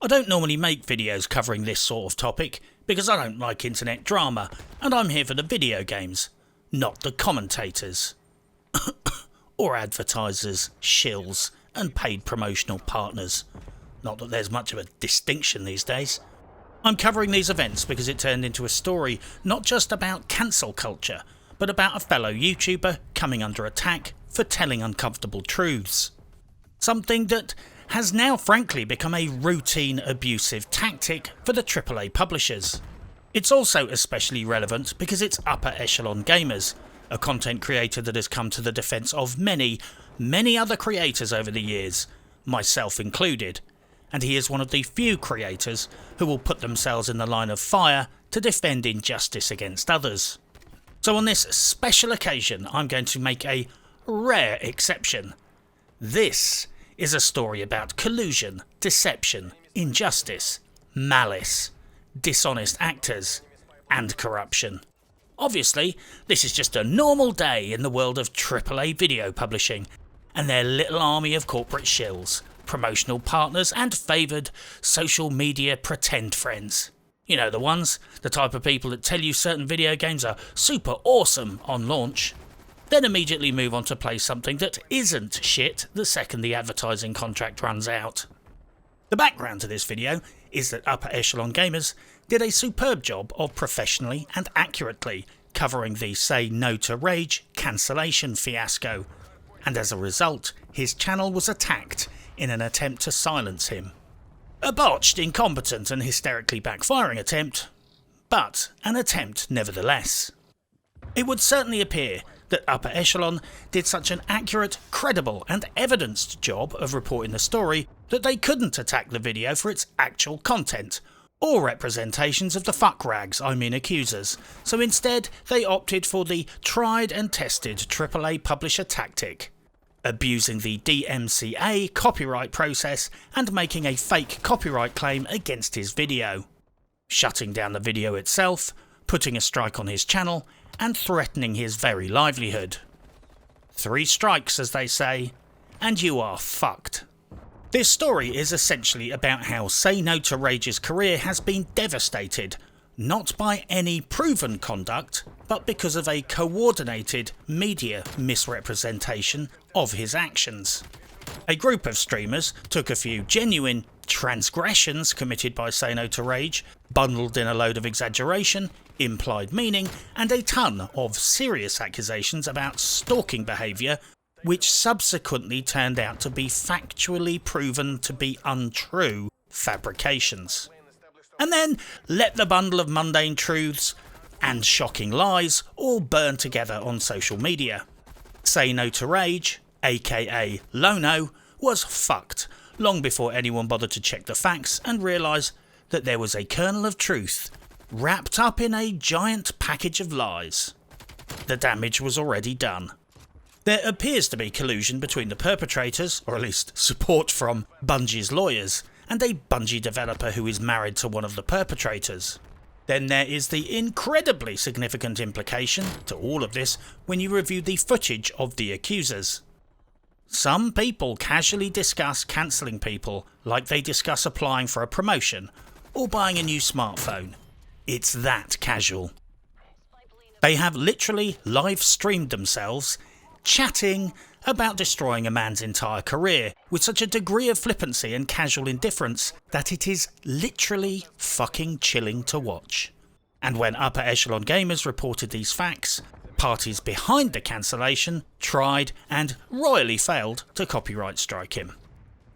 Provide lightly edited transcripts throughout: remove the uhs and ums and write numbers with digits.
don't normally make videos covering this sort of topic because I don't like internet drama, and I'm here for the video games, not the commentators. Or advertisers, shills, and paid promotional partners. Not that there's much of a distinction these days. I'm covering these events because it turned into a story not just about cancel culture, but about a fellow YouTuber coming under attack for telling uncomfortable truths. Something that has now frankly become a routine abusive tactic for the AAA publishers. It's also especially relevant because it's Upper Echelon Gamers, a content creator that has come to the defence of many other creators over the years, myself included, and he is one of the few creators who will put themselves in the line of fire to defend injustice against others. So on this special occasion I'm going to make a rare exception. This is a story about collusion, deception, injustice, malice, dishonest actors, and corruption. Obviously, this is just a normal day in the world of AAA video publishing and their little army of corporate shills, promotional partners and favoured social media pretend friends. You know the ones, the type of people that tell you certain video games are super awesome on launch, then immediately move on to play something that isn't shit the second the advertising contract runs out. The background to this video is that Upper Echelon Gamers did a superb job of professionally and accurately covering the SayNoToRage cancellation fiasco, and as a result his channel was attacked in an attempt to silence him. A botched, incompetent and hysterically backfiring attempt, but an attempt nevertheless. It would certainly appear that Upper Echelon did such an accurate, credible and evidenced job of reporting the story that they couldn't attack the video for its actual content, or representations of the fuckrags, I mean accusers, so instead they opted for the tried and tested AAA publisher tactic, abusing the DMCA copyright process and making a fake copyright claim against his video, shutting down the video itself, putting a strike on his channel, and threatening his very livelihood. 3 strikes, as they say, and you are fucked. This story is essentially about how SayNoToRage's career has been devastated, not by any proven conduct, but because of a coordinated media misrepresentation of his actions. A group of streamers took a few genuine transgressions committed by SayNoToRage, bundled in a load of exaggeration, implied meaning, and a ton of serious accusations about stalking behaviour, which subsequently turned out to be factually proven to be untrue fabrications. And then let the bundle of mundane truths and shocking lies all burn together on social media. SayNoToRage, aka Lono, was fucked long before anyone bothered to check the facts and realise that there was a kernel of truth wrapped up in a giant package of lies. The damage was already done. There appears to be collusion between the perpetrators, or at least support from Bungie's lawyers, and a Bungie developer who is married to one of the perpetrators. Then there is the incredibly significant implication to all of this when you review the footage of the accusers. Some people casually discuss cancelling people like they discuss applying for a promotion or buying a new smartphone. It's that casual. They have literally live streamed themselves chatting about destroying a man's entire career with such a degree of flippancy and casual indifference that it is literally fucking chilling to watch. And when Upper Echelon Gamers reported these facts, parties behind the cancellation tried and royally failed to copyright strike him.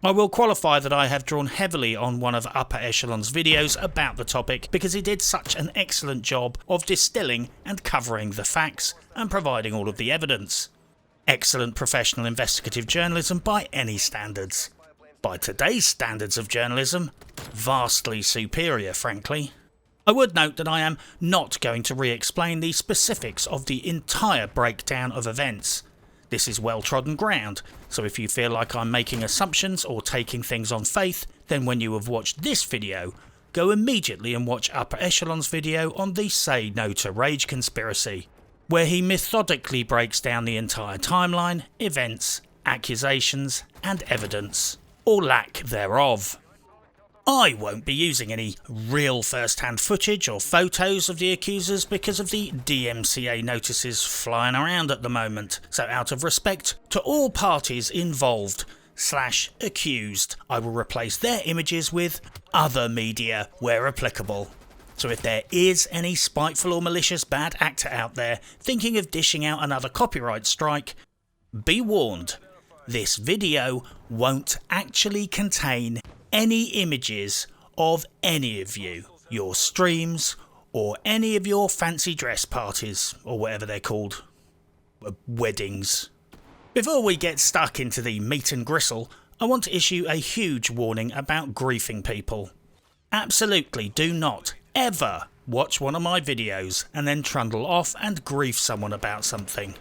I will qualify that I have drawn heavily on one of Upper Echelon's videos about the topic because he did such an excellent job of distilling and covering the facts and providing all of the evidence. Excellent professional investigative journalism by any standards. By today's standards of journalism, vastly superior, frankly. I would note that I am not going to re-explain the specifics of the entire breakdown of events. This is well-trodden ground, so if you feel like I'm making assumptions or taking things on faith, then when you have watched this video, go immediately and watch Upper Echelon's video on the SayNoToRage conspiracy, where he methodically breaks down the entire timeline, events, accusations and evidence, or lack thereof. I won't be using any real first-hand footage or photos of the accusers because of the DMCA notices flying around at the moment, so out of respect to all parties involved / accused, I will replace their images with other media where applicable. So if there is any spiteful or malicious bad actor out there thinking of dishing out another copyright strike, be warned, this video won't actually contain any images of any of you, your streams, or any of your fancy dress parties, or whatever they're called. Weddings. Before we get stuck into the meat and gristle, I want to issue a huge warning about griefing people. Absolutely do not ever watch one of my videos and then trundle off and grief someone about something.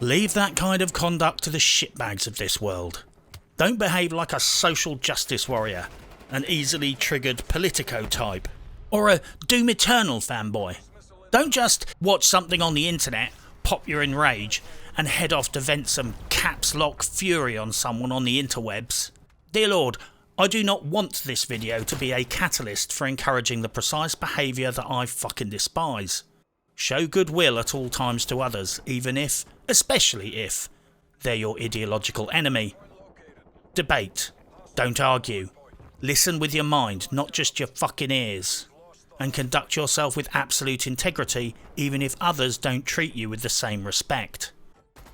Leave that kind of conduct to the shitbags of this world. Don't behave like a social justice warrior, an easily triggered politico type, or a Doom Eternal fanboy. Don't just watch something on the internet, pop your enrage, and head off to vent some caps lock fury on someone on the interwebs. Dear Lord, I do not want this video to be a catalyst for encouraging the precise behaviour that I fucking despise. Show goodwill at all times to others, even if, especially if, they're your ideological enemy. Debate. Don't argue. Listen with your mind, not just your fucking ears. And conduct yourself with absolute integrity, even if others don't treat you with the same respect.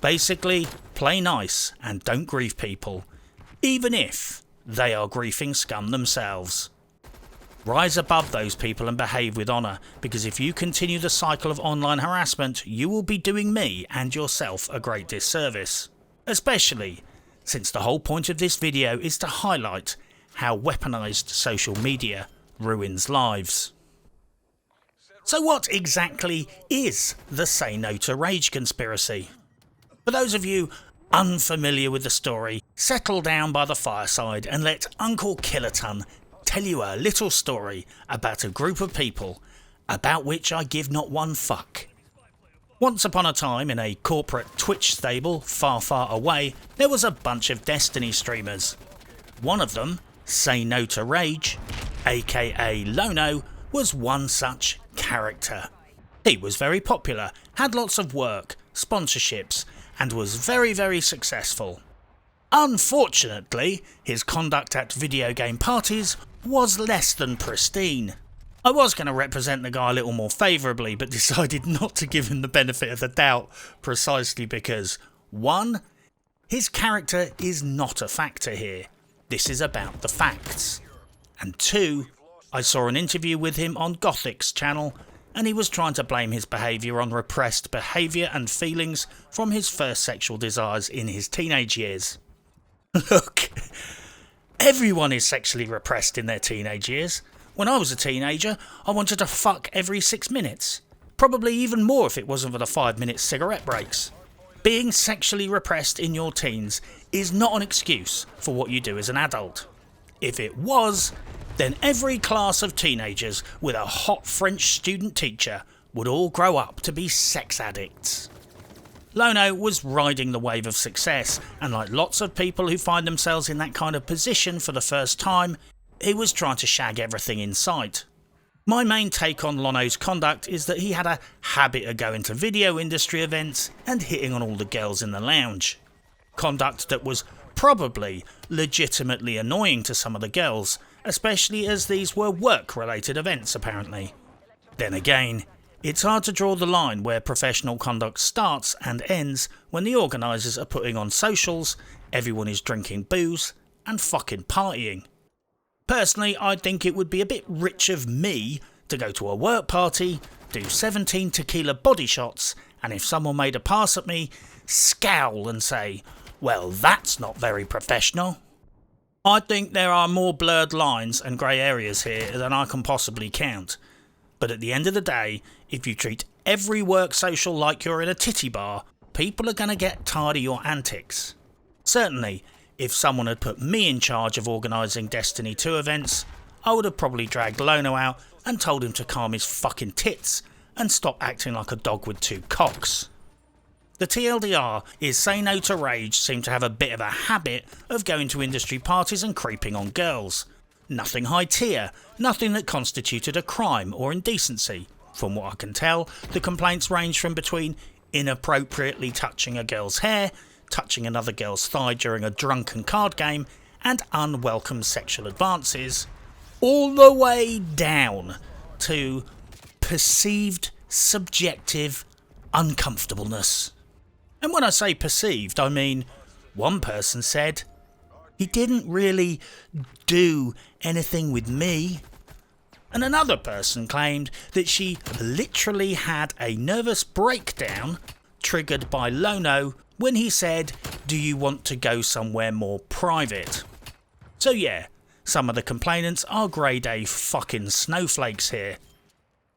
Basically, play nice and don't grieve people, even if they are griefing scum themselves. Rise above those people and behave with honour, because if you continue the cycle of online harassment, you will be doing me and yourself a great disservice. Especially since the whole point of this video is to highlight how weaponised social media ruins lives. So what exactly is the SayNoToRage conspiracy? For those of you unfamiliar with the story, settle down by the fireside and let Uncle Kiloton tell you a little story about a group of people about which I give not one fuck. Once upon a time, in a corporate Twitch stable far, far away, there was a bunch of Destiny streamers. One of them, SayNoToRage, aka Lono, was one such character. He was very popular, had lots of work, sponsorships, and was very, very successful. Unfortunately, his conduct at video game parties was less than pristine. I was going to represent the guy a little more favourably, but decided not to give him the benefit of the doubt, precisely because 1. His character is not a factor here. This is about the facts. And 2. I saw an interview with him on Gothic's channel, and he was trying to blame his behaviour on repressed behaviour and feelings from his first sexual desires in his teenage years. Look, everyone is sexually repressed in their teenage years. When I was a teenager, I wanted to fuck every 6 minutes. Probably even more if it wasn't for the 5-minute cigarette breaks. Being sexually repressed in your teens is not an excuse for what you do as an adult. If it was, then every class of teenagers with a hot French student teacher would all grow up to be sex addicts. Lono was riding the wave of success, and like lots of people who find themselves in that kind of position for the first time, he was trying to shag everything in sight. My main take on Lono's conduct is that he had a habit of going to video industry events and hitting on all the girls in the lounge. Conduct that was probably legitimately annoying to some of the girls, especially as these were work-related events apparently. Then again, it's hard to draw the line where professional conduct starts and ends when the organisers are putting on socials, everyone is drinking booze and fucking partying. Personally, I think it would be a bit rich of me to go to a work party, do 17 tequila body shots, and if someone made a pass at me, scowl and say, well, that's not very professional. I think there are more blurred lines and grey areas here than I can possibly count. But at the end of the day, if you treat every work social like you're in a titty bar, people are going to get tired of your antics. Certainly, if someone had put me in charge of organising Destiny 2 events, I would have probably dragged Lono out and told him to calm his fucking tits and stop acting like a dog with two cocks. The TLDR is SayNoToRage seem to have a bit of a habit of going to industry parties and creeping on girls. Nothing high tier, nothing that constituted a crime or indecency. From what I can tell, the complaints range from between inappropriately touching a girl's hair, touching another girl's thigh during a drunken card game, and unwelcome sexual advances, all the way down to perceived subjective uncomfortableness. And when I say perceived, I mean one person said, "He didn't really do anything with me." And another person claimed that she literally had a nervous breakdown triggered by Lono when he said, "Do you want to go somewhere more private?" So yeah, some of the complainants are grade A fucking snowflakes here.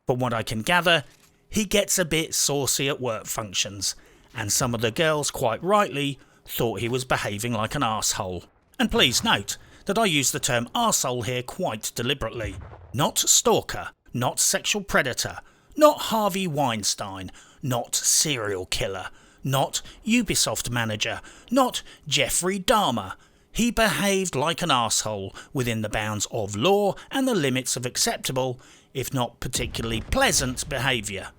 From what I can gather, he gets a bit saucy at work functions, and some of the girls quite rightly thought he was behaving like an arsehole. And please note that I use the term arsehole here quite deliberately. Not stalker, not sexual predator, not Harvey Weinstein, not serial killer, not Ubisoft manager, not Jeffrey Dahmer. He behaved like an arsehole within the bounds of law and the limits of acceptable, if not particularly pleasant, behaviour.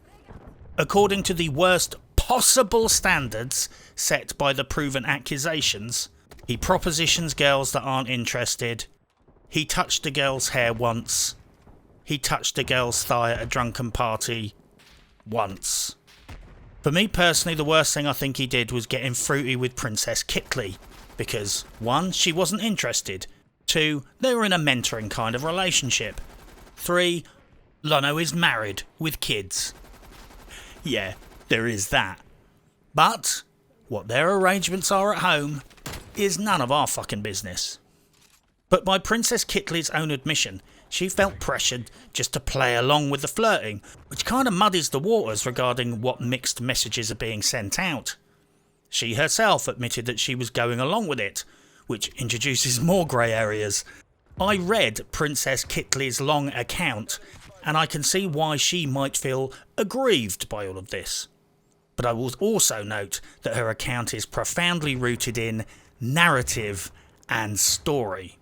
According to the worst possible standards set by the proven accusations, he propositions girls that aren't interested, he touched a girl's hair once, he touched a girl's thigh at a drunken party once. For me personally, the worst thing I think he did was getting fruity with Princess Kitley, because 1, she wasn't interested, 2, they were in a mentoring kind of relationship, 3, Lono is married with kids. Yeah, there is that. But what their arrangements are at home is none of our fucking business. But by Princess Kitley's own admission, she felt pressured just to play along with the flirting, which kind of muddies the waters regarding what mixed messages are being sent out. She herself admitted that she was going along with it, which introduces more grey areas. I read Princess Kitley's long account, and I can see why she might feel aggrieved by all of this. But I will also note that her account is profoundly rooted in narrative and story.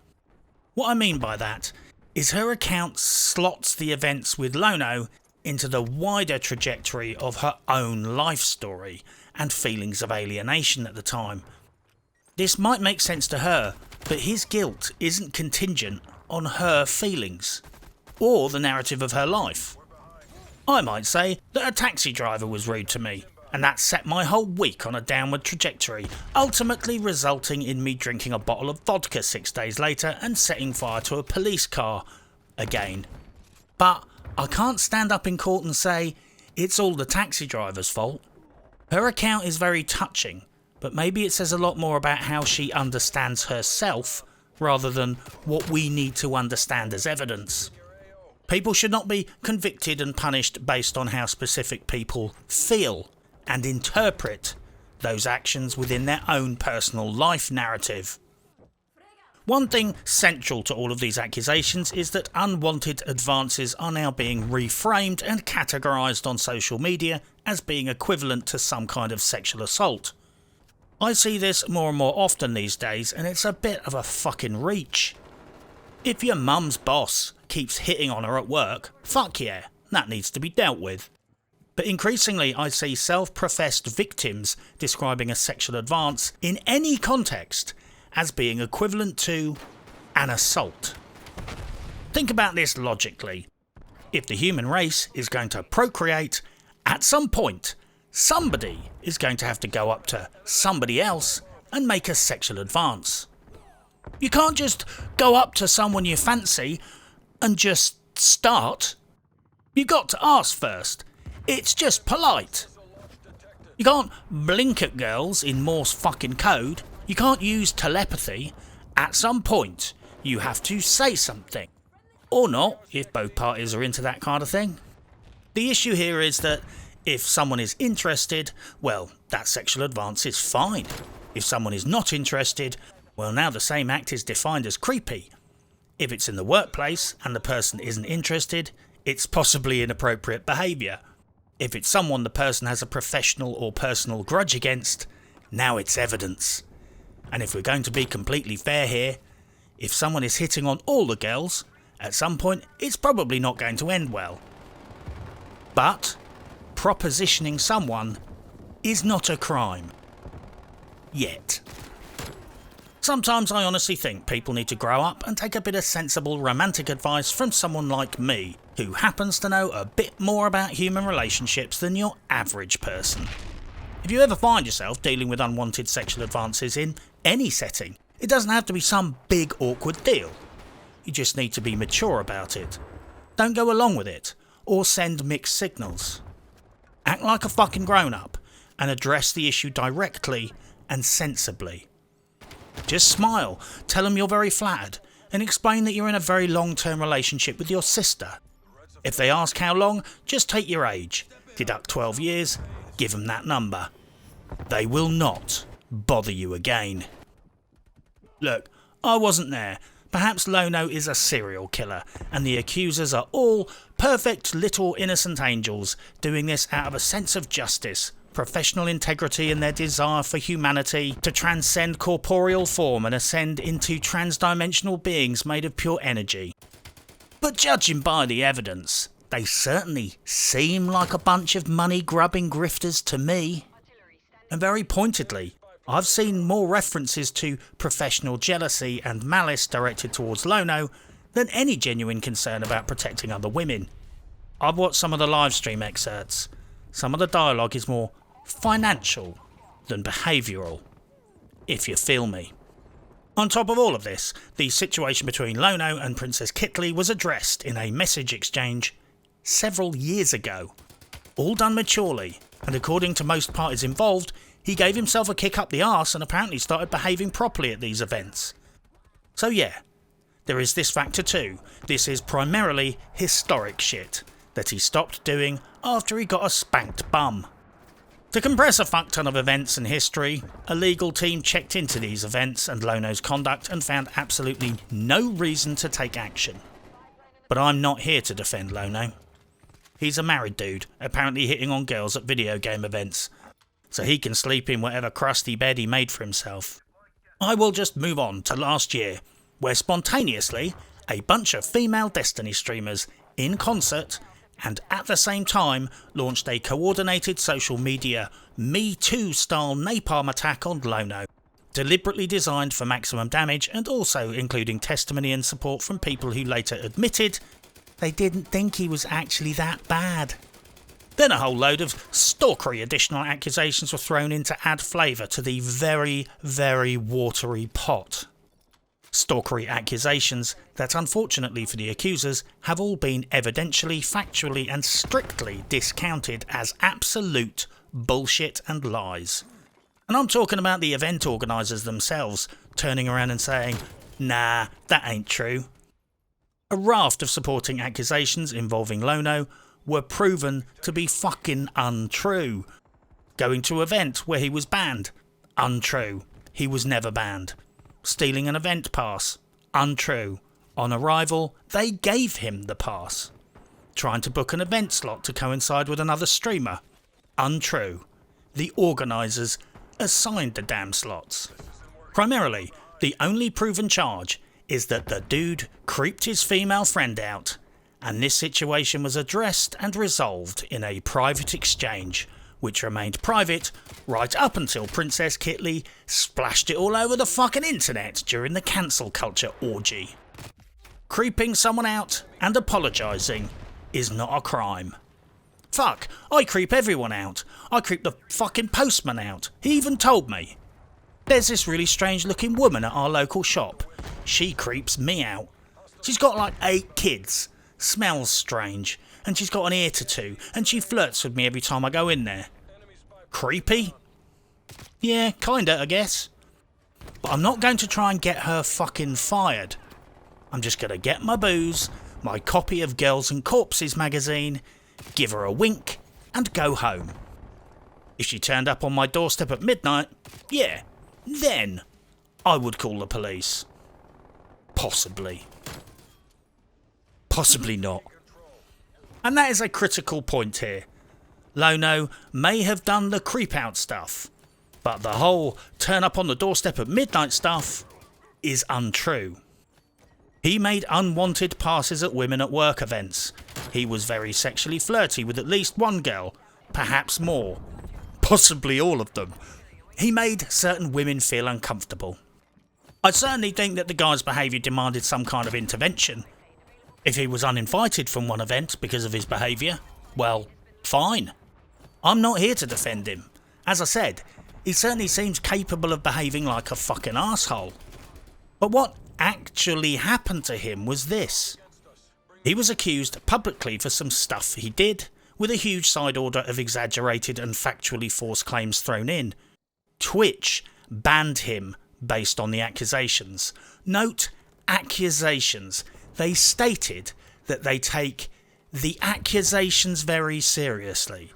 What I mean by that is her account slots the events with Lono into the wider trajectory of her own life story and feelings of alienation at the time. This might make sense to her, but his guilt isn't contingent on her feelings or the narrative of her life. I might say that a taxi driver was rude to me, and that set my whole week on a downward trajectory, ultimately resulting in me drinking a bottle of vodka 6 days later and setting fire to a police car again. But I can't stand up in court and say it's all the taxi driver's fault. Her account is very touching, but maybe it says a lot more about how she understands herself rather than what we need to understand as evidence. People should not be convicted and punished based on how specific people feel and interpret those actions within their own personal life narrative. One thing central to all of these accusations is that unwanted advances are now being reframed and categorised on social media as being equivalent to some kind of sexual assault. I see this more and more often these days, and it's a bit of a fucking reach. If your mum's boss keeps hitting on her at work, fuck yeah, that needs to be dealt with. But increasingly I see self-professed victims describing a sexual advance in any context as being equivalent to an assault. Think about this logically. If the human race is going to procreate, at some point, somebody is going to have to go up to somebody else and make a sexual advance. You can't just go up to someone you fancy and just start. You've got to ask first. It's just polite. You can't blink at girls in Morse fucking code. You can't use telepathy. At some point, you have to say something. Or not, if both parties are into that kind of thing. The issue here is that if someone is interested, well, that sexual advance is fine. If someone is not interested, well, now the same act is defined as creepy. If it's in the workplace and the person isn't interested, it's possibly inappropriate behaviour. If it's someone the person has a professional or personal grudge against, now it's evidence. And if we're going to be completely fair here, If someone is hitting on all the girls, at some point it's probably not going to end well. But propositioning someone is not a crime. Yet. Sometimes I honestly think people need to grow up and take a bit of sensible romantic advice from someone like me, who happens to know a bit more about human relationships than your average person. If you ever find yourself dealing with unwanted sexual advances in any setting, it doesn't have to be some big awkward deal. You just need to be mature about it. Don't go along with it, or send mixed signals. Act like a fucking grown-up, and address the issue directly and sensibly. Just smile, tell them you're very flattered, and explain that you're in a very long-term relationship with your sister. If they ask how long, just take your age, deduct 12 years, give them that number. They will not bother you again. Look, I wasn't there. Perhaps Lono is a serial killer, and the accusers are all perfect little innocent angels doing this out of a sense of justice, professional integrity and their desire for humanity to transcend corporeal form and ascend into transdimensional beings made of pure energy. But judging by the evidence, they certainly seem like a bunch of money-grubbing grifters to me. And very pointedly, I've seen more references to professional jealousy and malice directed towards Lono than any genuine concern about protecting other women. I've watched some of the livestream excerpts. Some of the dialogue is more financial than behavioural, if you feel me. On top of all of this, the situation between Lono and Princess Kitley was addressed in a message exchange several years ago. All done maturely, and according to most parties involved, he gave himself a kick up the arse and apparently started behaving properly at these events. So yeah, there is this factor too. This is primarily historic shit that he stopped doing after he got a spanked bum. To compress a fuck ton of events and history, a legal team checked into these events and Lono's conduct and found absolutely no reason to take action. But I'm not here to defend Lono. He's a married dude, apparently hitting on girls at video game events, so he can sleep in whatever crusty bed he made for himself. I will just move on to last year, where spontaneously, a bunch of female Destiny streamers, in concert, and at the same time, launched a coordinated social media Me Too style napalm attack on Lono, deliberately designed for maximum damage and also including testimony and support from people who later admitted they didn't think he was actually that bad. Then a whole load of stalkery additional accusations were thrown in to add flavour to the very, very watery pot. Stalkery accusations that, unfortunately for the accusers, have all been evidentially, factually and strictly discounted as absolute bullshit and lies. And I'm talking about the event organisers themselves turning around and saying, nah, that ain't true. A raft of supporting accusations involving Lono were proven to be fucking untrue. Going to an event where he was banned? Untrue. He was never banned. Stealing an event pass? Untrue. On arrival, they gave him the pass. Trying to book an event slot to coincide with another streamer? Untrue. The organisers assigned the damn slots. Primarily, the only proven charge is that the dude creeped his female friend out, and this situation was addressed and resolved in a private exchange, which remained private right up until Princess Kitley splashed it all over the fucking internet during the cancel culture orgy. Creeping someone out and apologising is not a crime. Fuck, I creep everyone out. I creep the fucking postman out. He even told me. There's this really strange looking woman at our local shop. She creeps me out. She's got like 8 kids. Smells strange, and she's got an ear tattoo, and she flirts with me every time I go in there. Creepy? Yeah, kinda, I guess. But I'm not going to try and get her fucking fired. I'm just gonna get my booze, my copy of Girls and Corpses magazine, give her a wink, and go home. If she turned up on my doorstep at midnight, yeah, then I would call the police. Possibly. Possibly not. And that is a critical point here. Lono may have done the creep out stuff, but the whole turn up on the doorstep at midnight stuff is untrue. He made unwanted passes at women at work events. He was very sexually flirty with at least one girl, perhaps more. Possibly all of them. He made certain women feel uncomfortable. I certainly think that the guy's behaviour demanded some kind of intervention. If he was uninvited from one event because of his behaviour, well, fine. I'm not here to defend him. As I said, he certainly seems capable of behaving like a fucking asshole. But what actually happened to him was this. He was accused publicly for some stuff he did, with a huge side order of exaggerated and factually false claims thrown in. Twitch banned him based on the accusations. Note, accusations. They stated that they take the accusations very seriously,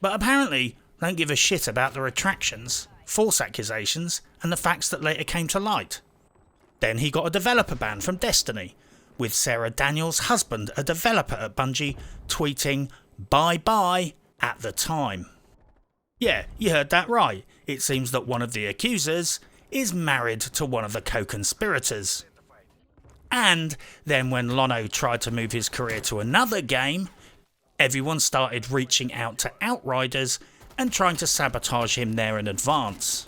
but apparently don't give a shit about the retractions, false accusations, and the facts that later came to light. Then he got a developer ban from Destiny, with Sarah Daniels' husband, a developer at Bungie, tweeting "bye bye" at the time. Yeah, you heard that right. It seems that one of the accusers is married to one of the co-conspirators. And then when Lono tried to move his career to another game, everyone started reaching out to Outriders and trying to sabotage him there in advance.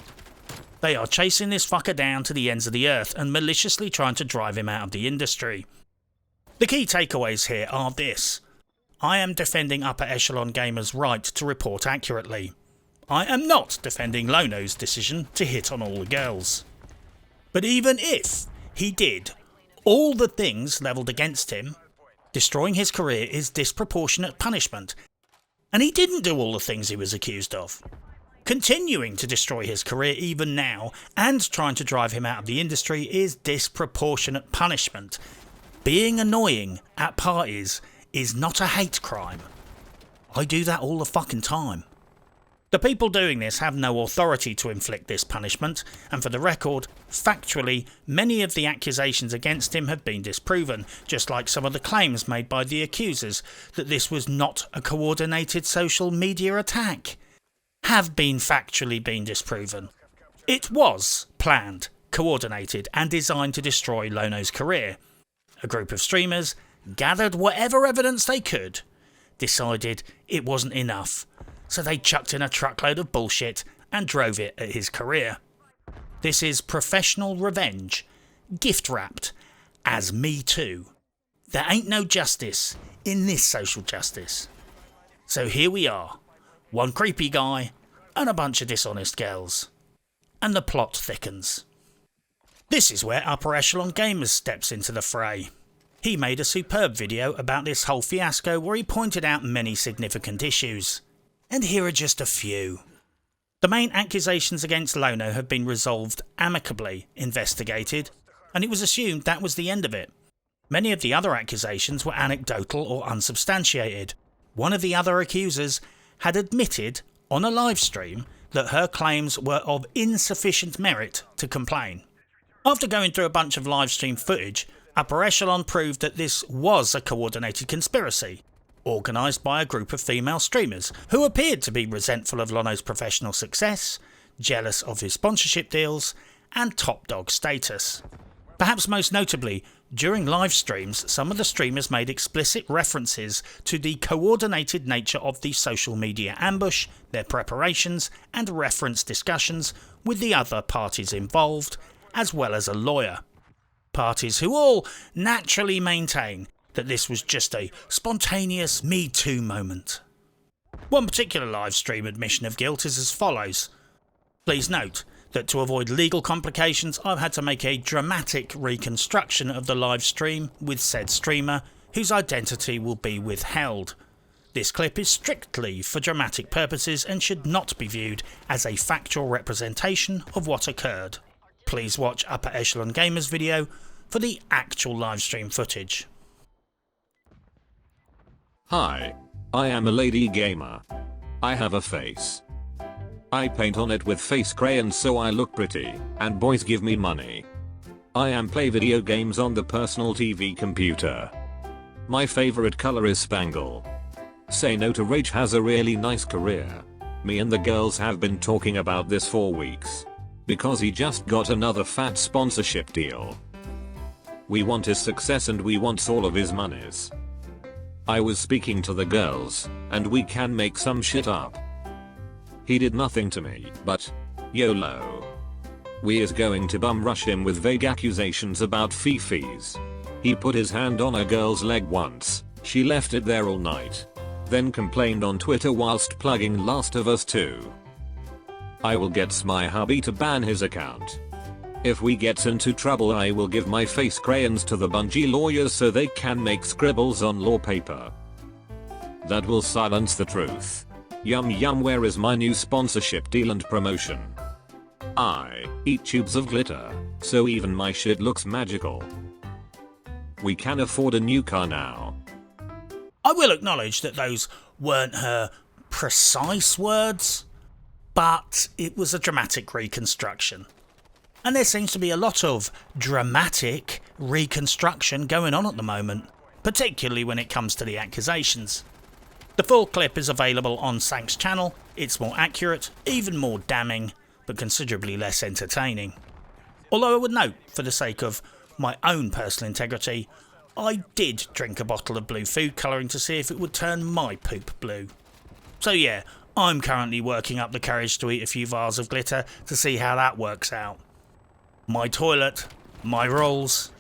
They are chasing this fucker down to the ends of the earth and maliciously trying to drive him out of the industry. The key takeaways here are this. I am defending Upper Echelon Gamers' right to report accurately. I am not defending Lono's decision to hit on all the girls. But even if he did all the things levelled against him, destroying his career is disproportionate punishment, and he didn't do all the things he was accused of. Continuing to destroy his career even now and trying to drive him out of the industry is disproportionate punishment. Being annoying at parties is not a hate crime. I do that all the fucking time. The people doing this have no authority to inflict this punishment, and for the record, factually, many of the accusations against him have been disproven, just like some of the claims made by the accusers that this was not a coordinated social media attack have been factually disproven. It was planned, coordinated, and designed to destroy Lono's career. A group of streamers gathered whatever evidence they could, decided it wasn't enough, so they chucked in a truckload of bullshit and drove it at his career. This is professional revenge, gift-wrapped as Me Too. There ain't no justice in this social justice. So here we are, one creepy guy and a bunch of dishonest girls. And the plot thickens. This is where Upper Echelon Gamers steps into the fray. He made a superb video about this whole fiasco where he pointed out many significant issues. And here are just a few. The main accusations against Lono have been resolved amicably, investigated, and it was assumed that was the end of it. Many of the other accusations were anecdotal or unsubstantiated. One of the other accusers had admitted on a live stream that her claims were of insufficient merit to complain. After going through a bunch of live stream footage, Upper Echelon proved that this was a coordinated conspiracy, organised by a group of female streamers who appeared to be resentful of Lono's professional success, jealous of his sponsorship deals, and top dog status. Perhaps most notably, during live streams, some of the streamers made explicit references to the coordinated nature of the social media ambush, their preparations, and reference discussions with the other parties involved, as well as a lawyer. Parties who all naturally maintain that this was just a spontaneous Me Too moment. One particular live stream admission of guilt is as follows. Please note that to avoid legal complications, I've had to make a dramatic reconstruction of the live stream with said streamer, whose identity will be withheld. This clip is strictly for dramatic purposes and should not be viewed as a factual representation of what occurred. Please watch Upper Echelon Gamers video for the actual live stream footage. Hi, I am a lady gamer. I have a face. I paint on it with face crayons so I look pretty, and boys give me money. I play video games on the personal TV computer. My favorite color is Spangle. SayNoToRage has a really nice career. Me and the girls have been talking about this for weeks. Because he just got another fat sponsorship deal. We want his success and we want all of his monies. I was speaking to the girls, and we can make some shit up. He did nothing to me, but YOLO. We is going to bum rush him with vague accusations about fees. He put his hand on a girl's leg once, she left it there all night. Then complained on Twitter whilst plugging Last of Us 2. I will get my hubby to ban his account. If we get into trouble I will give my face crayons to the Bungie lawyers so they can make scribbles on law paper. That will silence the truth. Yum yum, where is my new sponsorship deal and promotion? I eat tubes of glitter, so even my shit looks magical. We can afford a new car now. I will acknowledge that those weren't her precise words, but it was a dramatic reconstruction. And there seems to be a lot of dramatic reconstruction going on at the moment, particularly when it comes to the accusations. The full clip is available on Sank's channel. It's more accurate, even more damning, but considerably less entertaining. Although I would note, for the sake of my own personal integrity, I did drink a bottle of blue food colouring to see if it would turn my poop blue. So yeah, I'm currently working up the courage to eat a few vials of glitter to see how that works out. My toilet, my rules.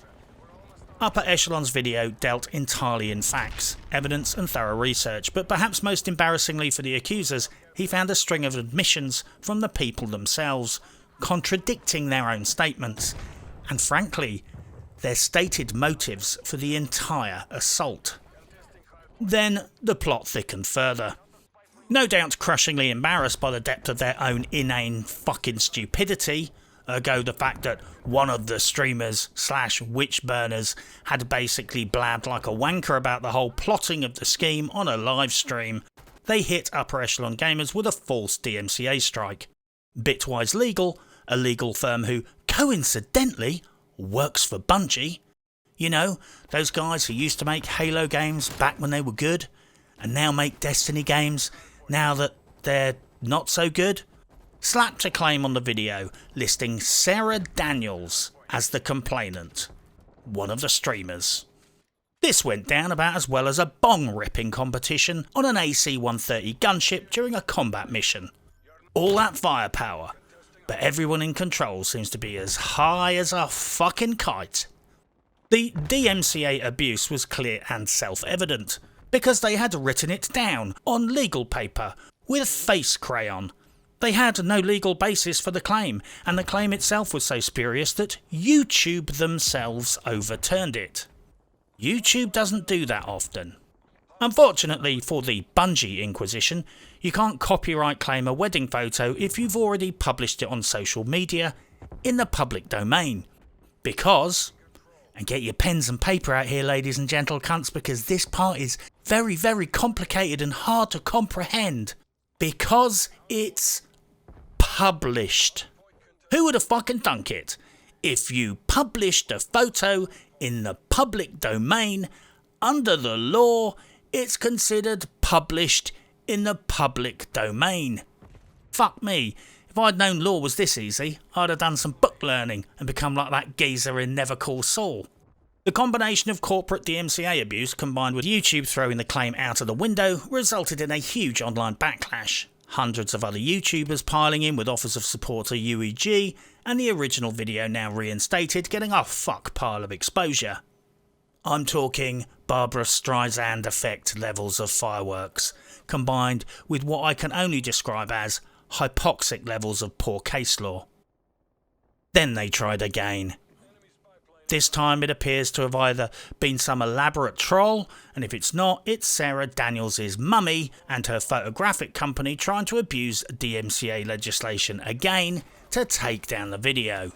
Upper Echelon's video dealt entirely in facts, evidence and thorough research, but perhaps most embarrassingly for the accusers, he found a string of admissions from the people themselves, contradicting their own statements, and frankly, their stated motives for the entire assault. Then the plot thickened further. No doubt crushingly embarrassed by the depth of their own inane fucking stupidity, ergo the fact that one of the streamers / witch burners had basically blabbed like a wanker about the whole plotting of the scheme on a live stream, they hit Upper Echelon Gamers with a false DMCA strike. Bitwise Legal, a legal firm who, coincidentally, works for Bungie. You know, those guys who used to make Halo games back when they were good, and now make Destiny games now that they're not so good, slapped a claim on the video listing Sarah Daniels as the complainant, one of the streamers. This went down about as well as a bong-ripping competition on an AC-130 gunship during a combat mission. All that firepower, but everyone in control seems to be as high as a fucking kite. The DMCA abuse was clear and self-evident, because they had written it down on legal paper with face crayon. They had no legal basis for the claim, and the claim itself was so spurious that YouTube themselves overturned it. YouTube doesn't do that often. Unfortunately for the Bungie Inquisition, you can't copyright claim a wedding photo if you've already published it on social media in the public domain. Because, and get your pens and paper out here ladies and gentle cunts, because this part is very, very complicated and hard to comprehend. Because it's published. Who would have fucking thunk it? If you published a photo in the public domain, under the law, it's considered published in the public domain. Fuck me, if I'd known law was this easy, I'd have done some book learning and become like that geezer in Never Call Saul. The combination of corporate DMCA abuse combined with YouTube throwing the claim out of the window resulted in a huge online backlash. Hundreds of other YouTubers piling in with offers of support to UEG, and the original video now reinstated getting a fuck pile of exposure. I'm talking Barbara Streisand effect levels of fireworks, combined with what I can only describe as hypoxic levels of poor case law. Then they tried again. This time it appears to have either been some elaborate troll, and if it's not, it's Sarah Daniels' mummy and her photographic company trying to abuse DMCA legislation again to take down the video.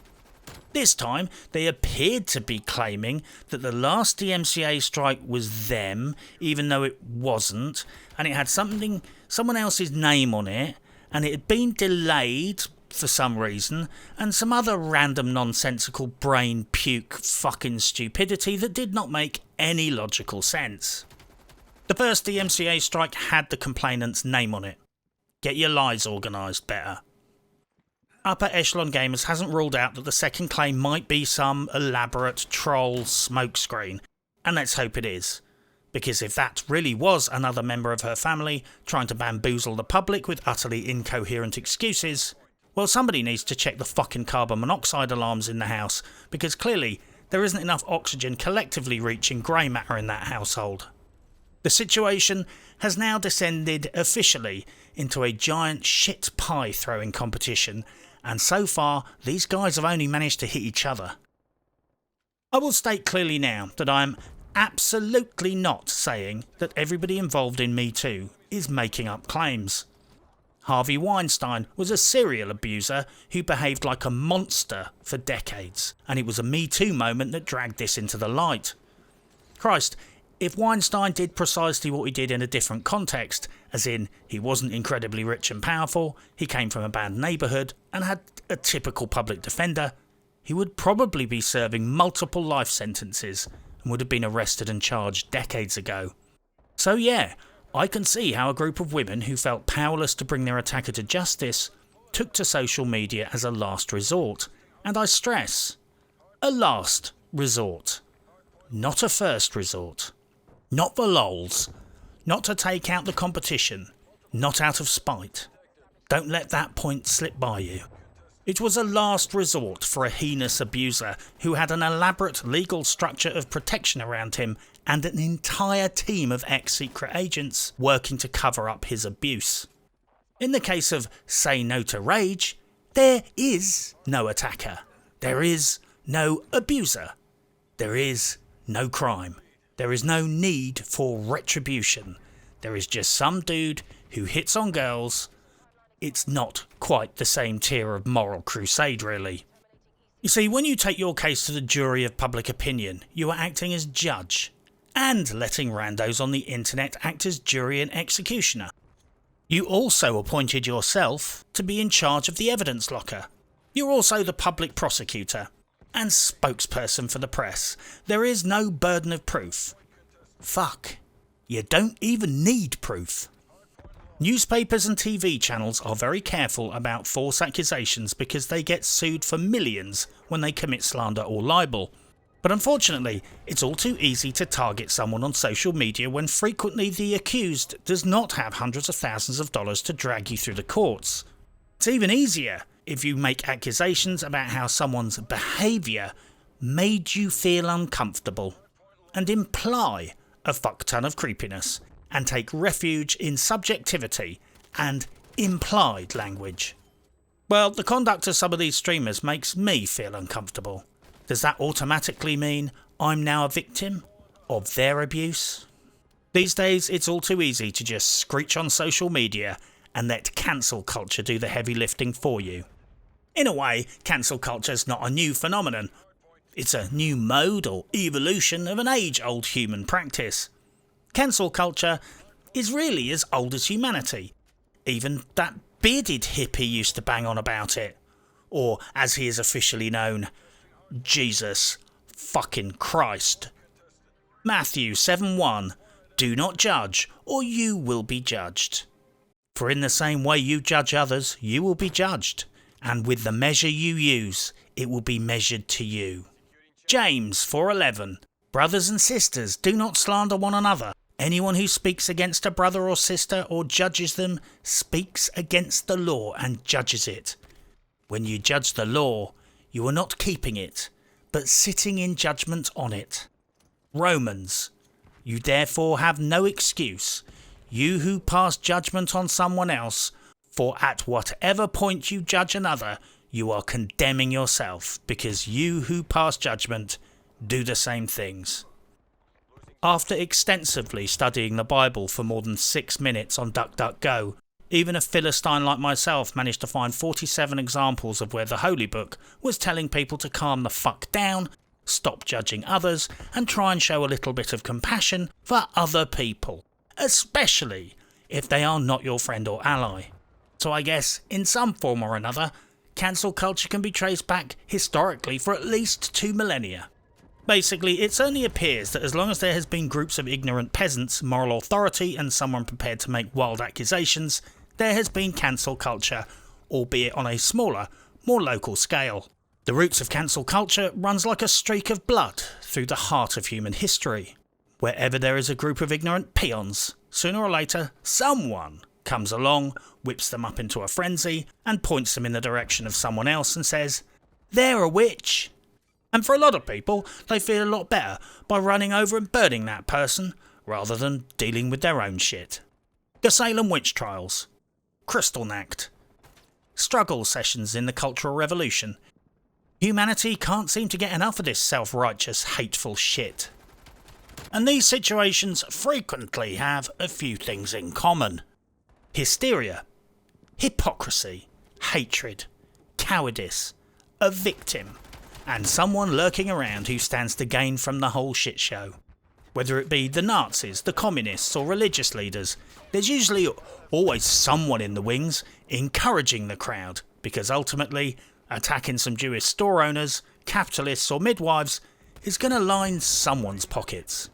This time they appeared to be claiming that the last DMCA strike was them, even though it wasn't, and it had someone else's name on it, and it had been delayed for some reason, and some other random nonsensical brain puke fucking stupidity that did not make any logical sense. The first DMCA strike had the complainant's name on it. Get your lies organised better. Upper Echelon Gamers hasn't ruled out that the second claim might be some elaborate troll smokescreen, and let's hope it is. Because if that really was another member of her family trying to bamboozle the public with utterly incoherent excuses, well, somebody needs to check the fucking carbon monoxide alarms in the house, because clearly there isn't enough oxygen collectively reaching grey matter in that household. The situation has now descended officially into a giant shit pie throwing competition, and so far these guys have only managed to hit each other. I will state clearly now that I am absolutely not saying that everybody involved in Me Too is making up claims. Harvey Weinstein was a serial abuser who behaved like a monster for decades, and it was a Me Too moment that dragged this into the light. Christ, if Weinstein did precisely what he did in a different context, as in he wasn't incredibly rich and powerful, he came from a bad neighbourhood and had a typical public defender, he would probably be serving multiple life sentences and would have been arrested and charged decades ago. So yeah, I can see how a group of women who felt powerless to bring their attacker to justice took to social media as a last resort, and I stress, a last resort, not a first resort. Not for lols, not to take out the competition, not out of spite. Don't let that point slip by you. It was a last resort for a heinous abuser who had an elaborate legal structure of protection around him and an entire team of ex-secret agents working to cover up his abuse. In the case of SayNoToRage, there is no attacker. There is no abuser. There is no crime. There is no need for retribution. There is just some dude who hits on girls. It's not quite the same tier of moral crusade, really. You see, when you take your case to the jury of public opinion, you are acting as judge, and letting randos on the internet act as jury and executioner. You also appointed yourself to be in charge of the evidence locker. You're also the public prosecutor and spokesperson for the press. There is no burden of proof. Fuck, you don't even need proof. Newspapers and TV channels are very careful about false accusations because they get sued for millions when they commit slander or libel. But unfortunately, it's all too easy to target someone on social media when frequently the accused does not have hundreds of thousands of dollars to drag you through the courts. It's even easier if you make accusations about how someone's behaviour made you feel uncomfortable, and imply a fuck ton of creepiness, and take refuge in subjectivity and implied language. Well, the conduct of some of these streamers makes me feel uncomfortable. Does that automatically mean I'm now a victim of their abuse? These days it's all too easy to just screech on social media and let cancel culture do the heavy lifting for you. In a way, cancel culture's not a new phenomenon. It's a new mode or evolution of an age-old human practice. Cancel culture is really as old as humanity. Even that bearded hippie used to bang on about it. Or, as he is officially known, Jesus fucking Christ. Matthew 7:1, do not judge, or you will be judged. For in the same way you judge others, you will be judged. And with the measure you use, it will be measured to you. James 4:11, brothers and sisters, do not slander one another. Anyone who speaks against a brother or sister or judges them speaks against the law and judges it. When you judge the law, you are not keeping it, but sitting in judgment on it. Romans, you therefore have no excuse, you who pass judgment on someone else, for at whatever point you judge another, you are condemning yourself, because you who pass judgment do the same things. After extensively studying the Bible for more than 6 minutes on DuckDuckGo, even a Philistine like myself managed to find 47 examples of where the Holy Book was telling people to calm the fuck down, stop judging others, and try and show a little bit of compassion for other people, especially if they are not your friend or ally. So I guess, in some form or another, cancel culture can be traced back historically for at least 2 millennia. Basically, it certainly appears that as long as there has been groups of ignorant peasants, moral authority and someone prepared to make wild accusations, there has been cancel culture, albeit on a smaller, more local scale. The roots of cancel culture runs like a streak of blood through the heart of human history. Wherever there is a group of ignorant peons, sooner or later someone comes along, whips them up into a frenzy and points them in the direction of someone else and says, "They're a witch." And for a lot of people, they feel a lot better by running over and burning that person rather than dealing with their own shit. The Salem witch trials, Kristallnacht, struggle sessions in the Cultural Revolution. Humanity can't seem to get enough of this self-righteous, hateful shit. And these situations frequently have a few things in common. Hysteria, hypocrisy, hatred, cowardice, a victim, and someone lurking around who stands to gain from the whole shit show. Whether it be the Nazis, the communists or religious leaders, there's usually always someone in the wings encouraging the crowd, because ultimately attacking some Jewish store owners, capitalists or midwives is going to line someone's pockets.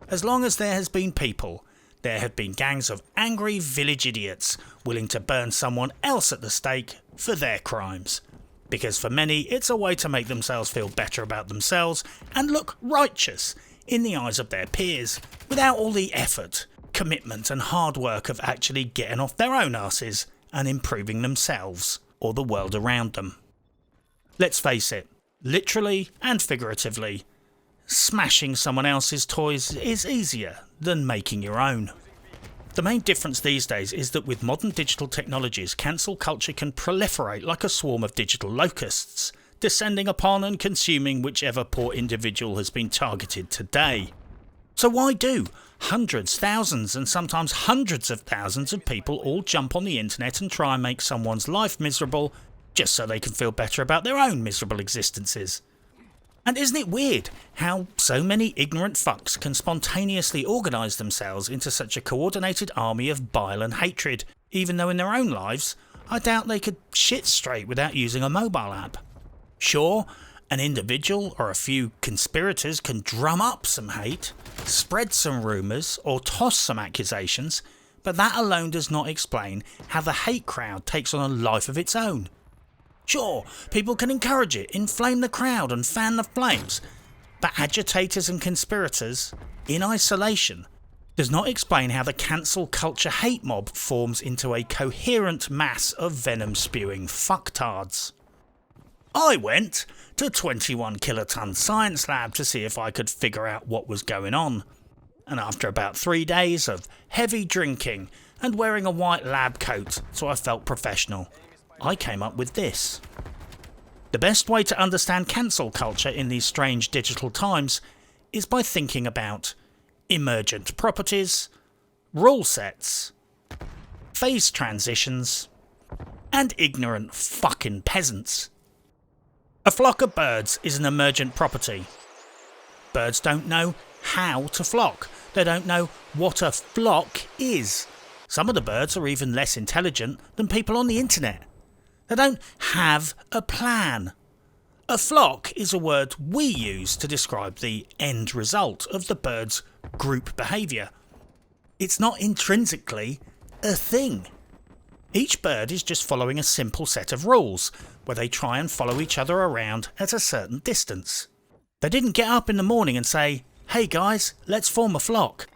As long as there has been people, there have been gangs of angry village idiots willing to burn someone else at the stake for their crimes. Because for many, it's a way to make themselves feel better about themselves and look righteous in the eyes of their peers, without all the effort, commitment and hard work of actually getting off their own arses and improving themselves or the world around them. Let's face it, literally and figuratively, smashing someone else's toys is easier than making your own. The main difference these days is that with modern digital technologies, cancel culture can proliferate like a swarm of digital locusts, descending upon and consuming whichever poor individual has been targeted today. So why do hundreds, thousands and sometimes hundreds of thousands of people all jump on the internet and try and make someone's life miserable just so they can feel better about their own miserable existences? And isn't it weird how so many ignorant fucks can spontaneously organise themselves into such a coordinated army of bile and hatred, even though in their own lives I doubt they could shit straight without using a mobile app? Sure, an individual or a few conspirators can drum up some hate, spread some rumours or toss some accusations, but that alone does not explain how the hate crowd takes on a life of its own. Sure, people can encourage it, inflame the crowd and fan the flames, but agitators and conspirators, in isolation, does not explain how the cancel culture hate mob forms into a coherent mass of venom-spewing fucktards. I went to 21 Kiloton Science Lab to see if I could figure out what was going on, and after about 3 days of heavy drinking and wearing a white lab coat so I felt professional, I came up with this. The best way to understand cancel culture in these strange digital times is by thinking about emergent properties, rule sets, phase transitions, and ignorant fucking peasants. A flock of birds is an emergent property. Birds don't know how to flock. They don't know what a flock is. Some of the birds are even less intelligent than people on the internet. They don't have a plan. A flock is a word we use to describe the end result of the bird's group behaviour. It's not intrinsically a thing. Each bird is just following a simple set of rules, where they try and follow each other around at a certain distance. They didn't get up in the morning and say, "Hey guys, let's form a flock."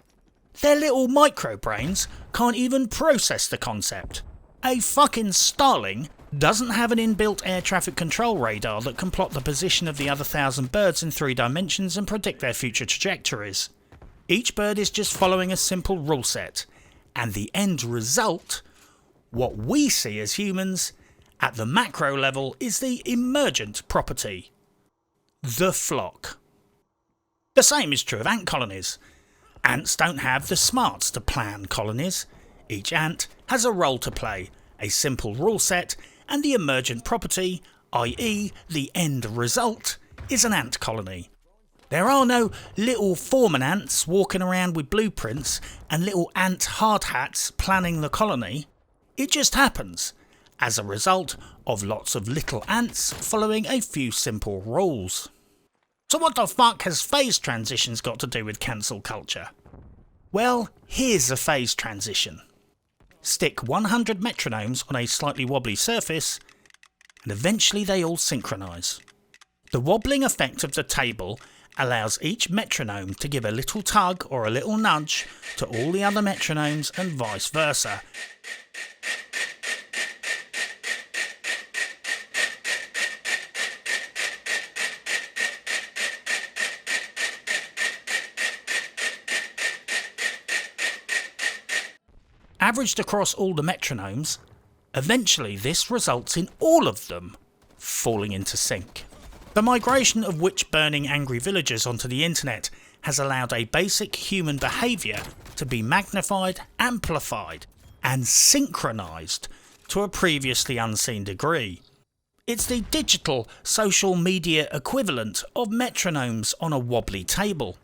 Their little micro-brains can't even process the concept. A fucking starling doesn't have an inbuilt air traffic control radar that can plot the position of the other 1,000 birds in 3 dimensions and predict their future trajectories. Each bird is just following a simple rule set, and the end result, what we see as humans, at the macro level is the emergent property, the flock. The same is true of ant colonies. Ants don't have the smarts to plan colonies. Each ant has a role to play, a simple rule set, and the emergent property, i.e. the end result, is an ant colony. There are no little foreman ants walking around with blueprints and little ant hard hats planning the colony. It just happens, as a result of lots of little ants following a few simple rules. So what the fuck has phase transitions got to do with cancel culture? Well, here's a phase transition. Stick 100 metronomes on a slightly wobbly surface and eventually they all synchronise. The wobbling effect of the table allows each metronome to give a little tug or a little nudge to all the other metronomes and vice versa. Averaged across all the metronomes, eventually this results in all of them falling into sync. The migration of witch-burning angry villagers onto the internet has allowed a basic human behaviour to be magnified, amplified and synchronised to a previously unseen degree. It's the digital social media equivalent of metronomes on a wobbly table.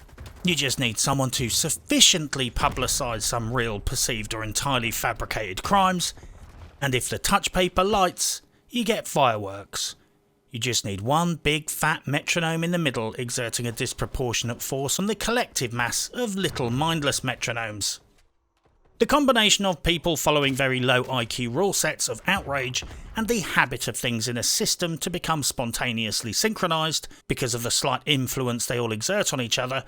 You just need someone to sufficiently publicise some real, perceived or entirely fabricated crimes, and if the touch paper lights, you get fireworks. You just need one big fat metronome in the middle exerting a disproportionate force on the collective mass of little mindless metronomes. The combination of people following very low IQ rule sets of outrage and the habit of things in a system to become spontaneously synchronised because of the slight influence they all exert on each other,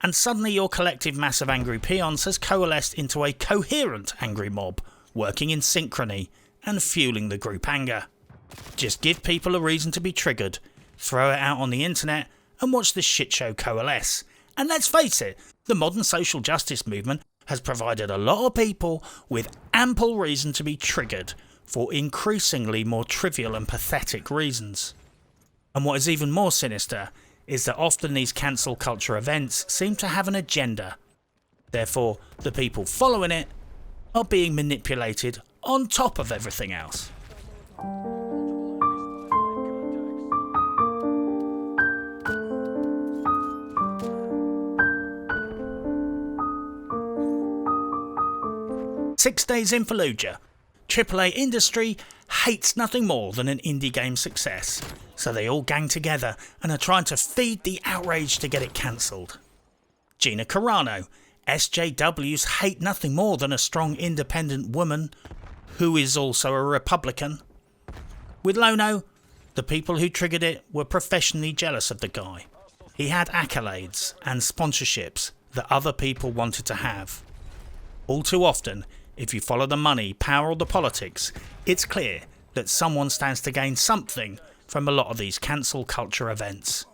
and suddenly your collective mass of angry peons has coalesced into a coherent angry mob, working in synchrony and fueling the group anger. Just give people a reason to be triggered, throw it out on the internet and watch the shitshow coalesce. And let's face it, the modern social justice movement has provided a lot of people with ample reason to be triggered for increasingly more trivial and pathetic reasons. And what is even more sinister is that often these cancel culture events seem to have an agenda. Therefore, the people following it are being manipulated on top of everything else. "6 days in Fallujah. AAA industry hates nothing more than an indie game success, so they all gang together and are trying to feed the outrage to get it cancelled." Gina Carano. "SJWs hate nothing more than a strong independent woman who is also a Republican." With Lono, the people who triggered it were professionally jealous of the guy. He had accolades and sponsorships that other people wanted to have. All too often, if you follow the money, power or the politics, it's clear that someone stands to gain something from a lot of these cancel culture events.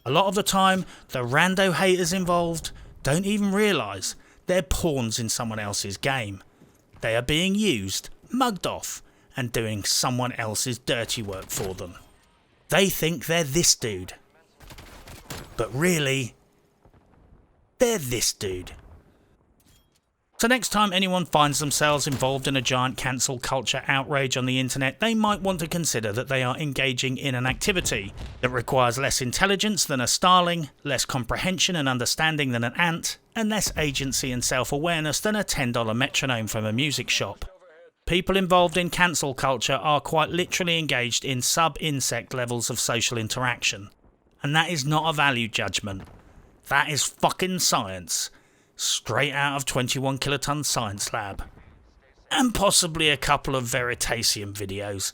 A lot of the time, the rando haters involved don't even realise they're pawns in someone else's game. They are being used, mugged off, and doing someone else's dirty work for them. They think they're this dude. But really, they're this dude. So next time anyone finds themselves involved in a giant cancel culture outrage on the internet, they might want to consider that they are engaging in an activity that requires less intelligence than a starling, less comprehension and understanding than an ant, and less agency and self-awareness than a $10 metronome from a music shop. People involved in cancel culture are quite literally engaged in sub-insect levels of social interaction. And that is not a value judgment. That is fucking science. Straight out of 21 Kiloton Science Lab. And possibly a couple of Veritasium videos.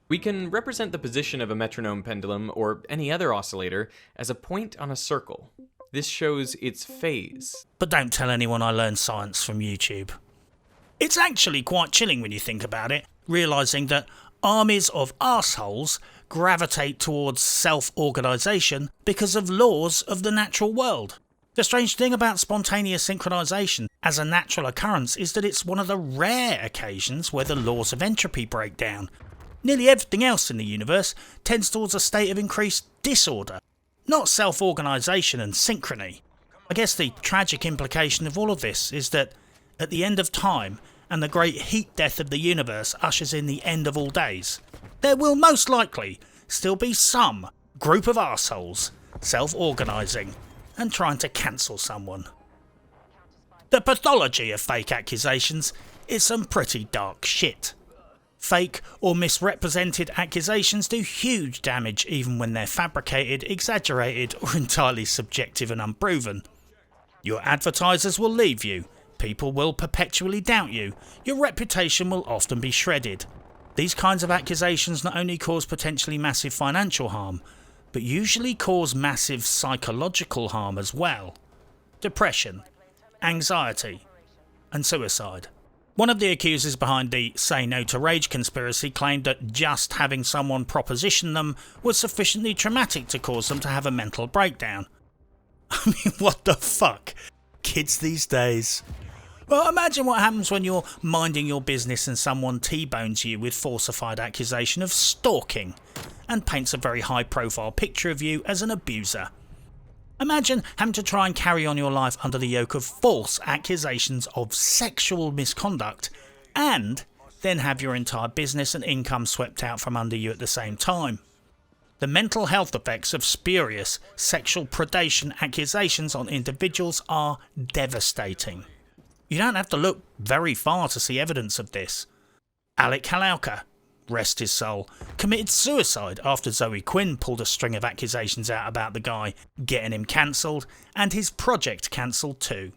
We can represent the position of a metronome pendulum, or any other oscillator, as a point on a circle. This shows its phase. But don't tell anyone I learned science from YouTube. It's actually quite chilling when you think about it, realising that armies of arseholes gravitate towards self-organisation because of laws of the natural world. The strange thing about spontaneous synchronisation as a natural occurrence is that it's one of the rare occasions where the laws of entropy break down. Nearly everything else in the universe tends towards a state of increased disorder, not self-organisation and synchrony. I guess the tragic implication of all of this is that at the end of time and the great heat death of the universe ushers in the end of all days, there will most likely still be some group of arseholes self-organising and trying to cancel someone. The pathology of fake accusations is some pretty dark shit. Fake or misrepresented accusations do huge damage even when they're fabricated, exaggerated or entirely subjective and unproven. Your advertisers will leave you, people will perpetually doubt you, your reputation will often be shredded. These kinds of accusations not only cause potentially massive financial harm, but usually cause massive psychological harm as well. Depression, anxiety, and suicide. One of the accusers behind the SayNoToRage conspiracy claimed that just having someone proposition them was sufficiently traumatic to cause them to have a mental breakdown. I mean, what the fuck? Kids these days. Well, imagine what happens when you're minding your business and someone T-bones you with falsified accusation of stalking and paints a very high-profile picture of you as an abuser. Imagine having to try and carry on your life under the yoke of false accusations of sexual misconduct and then have your entire business and income swept out from under you at the same time. The mental health effects of spurious sexual predation accusations on individuals are devastating. You don't have to look very far to see evidence of this. Alec Halauka, rest his soul, committed suicide after Zoe Quinn pulled a string of accusations out about the guy, getting him cancelled, and his project cancelled too.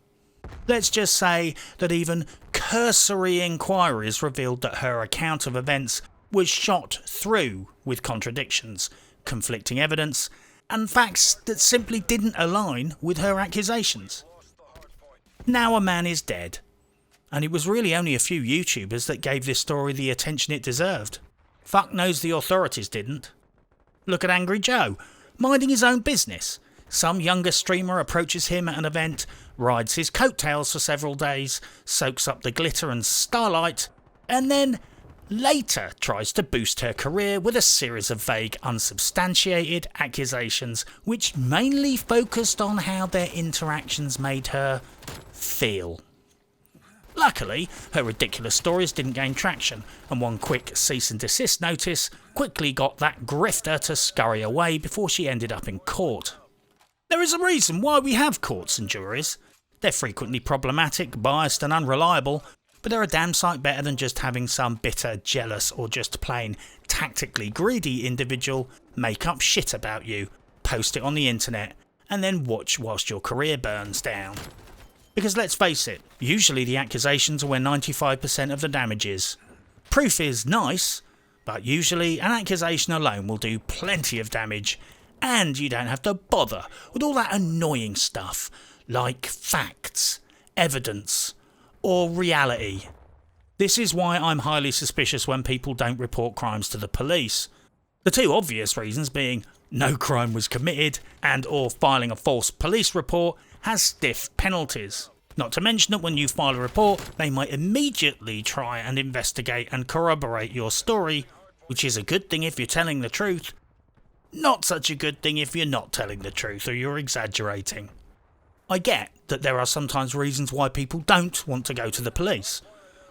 Let's just say that even cursory inquiries revealed that her account of events was shot through with contradictions, conflicting evidence, and facts that simply didn't align with her accusations. Now a man is dead. And it was really only a few YouTubers that gave this story the attention it deserved. Fuck knows the authorities didn't. Look at Angry Joe, minding his own business. Some younger streamer approaches him at an event, rides his coattails for several days, soaks up the glitter and starlight, and then later tries to boost her career with a series of vague, unsubstantiated accusations which mainly focused on how their interactions made her feel. Luckily, her ridiculous stories didn't gain traction, and one quick cease and desist notice quickly got that grifter to scurry away before she ended up in court. There is a reason why we have courts and juries. They're frequently problematic, biased and unreliable, but they're a damn sight better than just having some bitter, jealous or just plain tactically greedy individual make up shit about you, post it on the internet, and then watch whilst your career burns down. Because let's face it, usually the accusations are where 95% of the damage is. Proof is nice, but usually an accusation alone will do plenty of damage, and you don't have to bother with all that annoying stuff, like facts, evidence, or reality. This is why I'm highly suspicious when people don't report crimes to the police. The two obvious reasons being no crime was committed and or filing a false police report has stiff penalties. Not to mention that when you file a report, they might immediately try and investigate and corroborate your story, which is a good thing if you're telling the truth. Not such a good thing if you're not telling the truth or you're exaggerating. I get that there are sometimes reasons why people don't want to go to the police.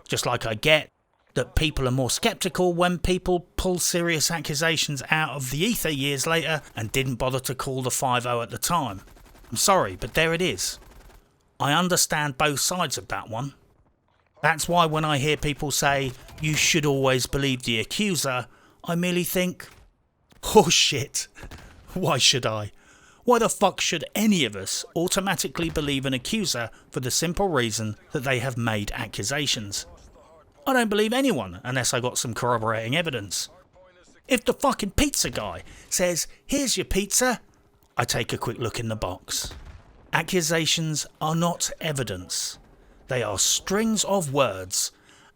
Just like I get that people are more sceptical when people pull serious accusations out of the ether years later and didn't bother to call the 5-0 at the time. I'm sorry, but there it is. I understand both sides of that one. That's why when I hear people say, you should always believe the accuser, I merely think, oh shit, why should I? Why the fuck should any of us automatically believe an accuser for the simple reason that they have made accusations? I don't believe anyone unless I got some corroborating evidence. If the fucking pizza guy says, here's your pizza, I take a quick look in the box. Accusations are not evidence. They are strings of words,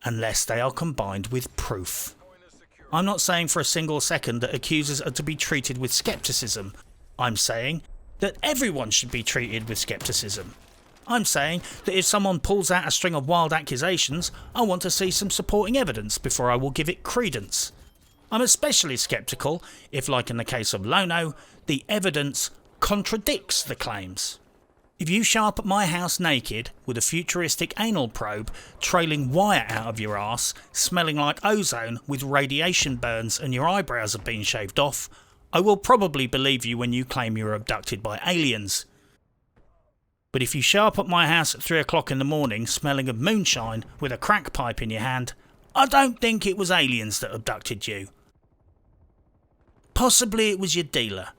unless they are combined with proof. I'm not saying for a single second that accusers are to be treated with scepticism. I'm saying that everyone should be treated with scepticism. I'm saying that if someone pulls out a string of wild accusations, I want to see some supporting evidence before I will give it credence. I'm especially sceptical if, like in the case of Lono, the evidence contradicts the claims. If you show up at my house naked with a futuristic anal probe trailing wire out of your ass, smelling like ozone with radiation burns and your eyebrows have been shaved off, I will probably believe you when you claim you were abducted by aliens. But if you show up at my house at 3 o'clock in the morning smelling of moonshine with a crack pipe in your hand, I don't think it was aliens that abducted you. Possibly it was your dealer.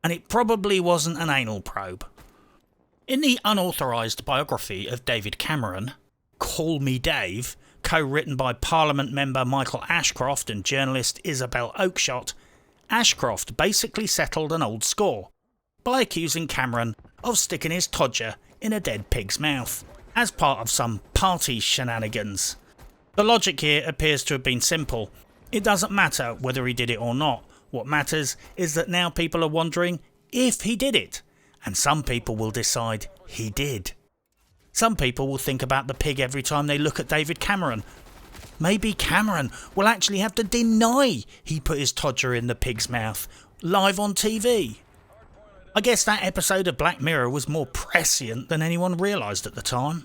And it probably wasn't an anal probe. In the unauthorised biography of David Cameron, Call Me Dave, co-written by Parliament member Michael Ashcroft and journalist Isabel Oakeshott, Ashcroft basically settled an old score by accusing Cameron of sticking his todger in a dead pig's mouth as part of some party shenanigans. The logic here appears to have been simple. It doesn't matter whether he did it or not. What matters is that now people are wondering if he did it, and some people will decide he did. Some people will think about the pig every time they look at David Cameron. Maybe Cameron will actually have to deny he put his todger in the pig's mouth, live on TV. I guess that episode of Black Mirror was more prescient than anyone realised at the time.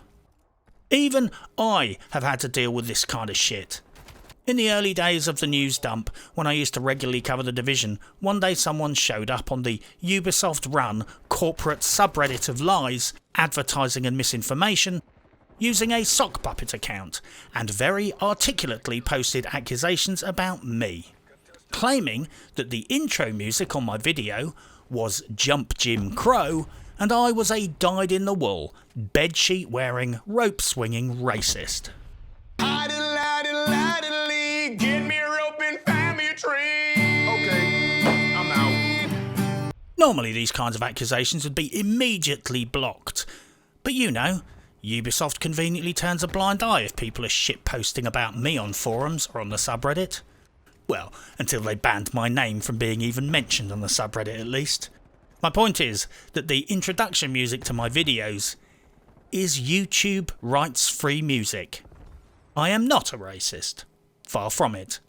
Even I have had to deal with this kind of shit. In the early days of the news dump, when I used to regularly cover The Division, one day someone showed up on the Ubisoft-run corporate subreddit of lies, advertising and misinformation, using a sock puppet account, and very articulately posted accusations about me, claiming that the intro music on my video was Jump Jim Crow, and I was a dyed-in-the-wool, bedsheet-wearing, rope-swinging racist. Get me a rope and find me a tree. Okay, I'm out. Normally these kinds of accusations would be immediately blocked, but you know, Ubisoft conveniently turns a blind eye if people are shitposting about me on forums or on the subreddit. Well, until they banned my name from being even mentioned on the subreddit at least. My point is that the introduction music to my videos is YouTube rights-free music. I am not a racist. Far from it.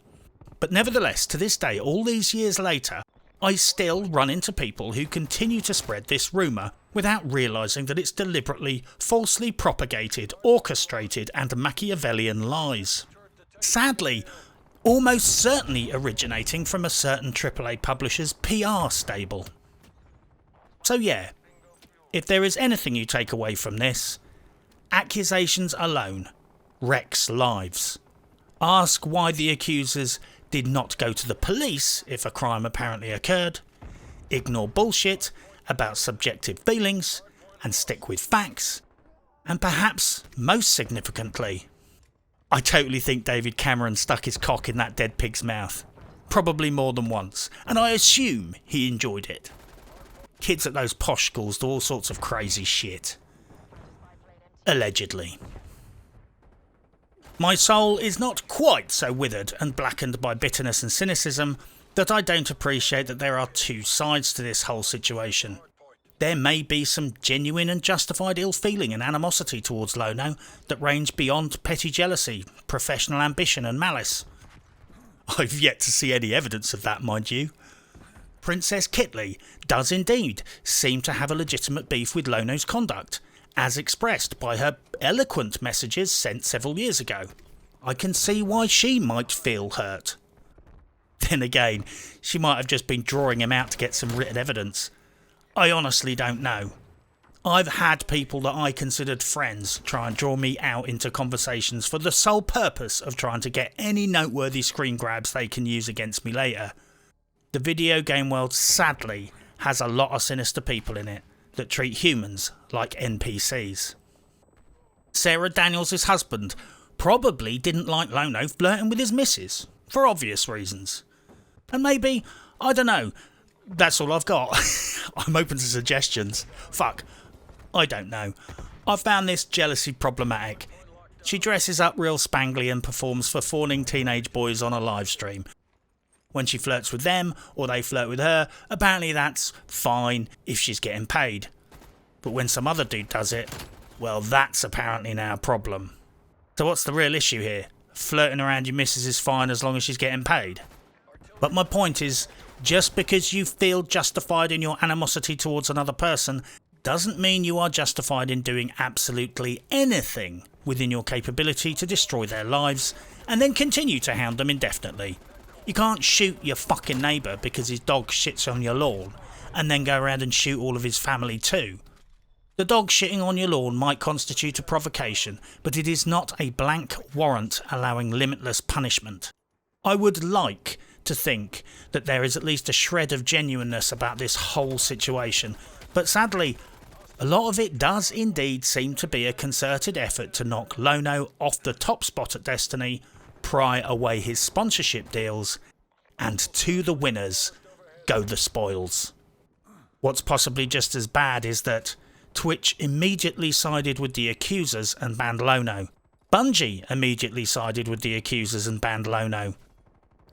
But nevertheless, to this day, all these years later, I still run into people who continue to spread this rumour without realising that it's deliberately, falsely propagated, orchestrated and Machiavellian lies. Sadly, almost certainly originating from a certain AAA publisher's PR stable. So yeah, if there is anything you take away from this, accusations alone wrecks lives. Ask why the accusers did not go to the police if a crime apparently occurred, ignore bullshit about subjective feelings and stick with facts, and perhaps most significantly, I totally think David Cameron stuck his cock in that dead pig's mouth, probably more than once, and I assume he enjoyed it. Kids at those posh schools do all sorts of crazy shit. Allegedly. My soul is not quite so withered and blackened by bitterness and cynicism that I don't appreciate that there are two sides to this whole situation. There may be some genuine and justified ill feeling and animosity towards Lono that range beyond petty jealousy, professional ambition and malice. I've yet to see any evidence of that, mind you. Princess Kitley does indeed seem to have a legitimate beef with Lono's conduct, as expressed by her eloquent messages sent several years ago. I can see why she might feel hurt. Then again, she might have just been drawing him out to get some written evidence. I honestly don't know. I've had people that I considered friends try and draw me out into conversations for the sole purpose of trying to get any noteworthy screen grabs they can use against me later. The video game world sadly has a lot of sinister people in it that treat humans like NPCs. Sarah Daniels' husband probably didn't like Lono flirting with his missus, for obvious reasons. And maybe, I don't know, that's all I've got. I'm open to suggestions. Fuck, I don't know. I found this jealousy problematic. She dresses up real spangly and performs for fawning teenage boys on a live stream. When she flirts with them, or they flirt with her, apparently that's fine if she's getting paid. But when some other dude does it, well, that's apparently now a problem. So what's the real issue here? Flirting around your missus is fine as long as she's getting paid. But my point is, just because you feel justified in your animosity towards another person doesn't mean you are justified in doing absolutely anything within your capability to destroy their lives and then continue to hound them indefinitely. You can't shoot your fucking neighbour because his dog shits on your lawn and then go around and shoot all of his family too. The dog shitting on your lawn might constitute a provocation, but it is not a blank warrant allowing limitless punishment. I would like to think that there is at least a shred of genuineness about this whole situation, but sadly, a lot of it does indeed seem to be a concerted effort to knock Lono off the top spot at Destiny, pry away his sponsorship deals, and to the winners go the spoils. What's possibly just as bad is that Twitch immediately sided with the accusers and banned Lono. Bungie immediately sided with the accusers and banned Lono.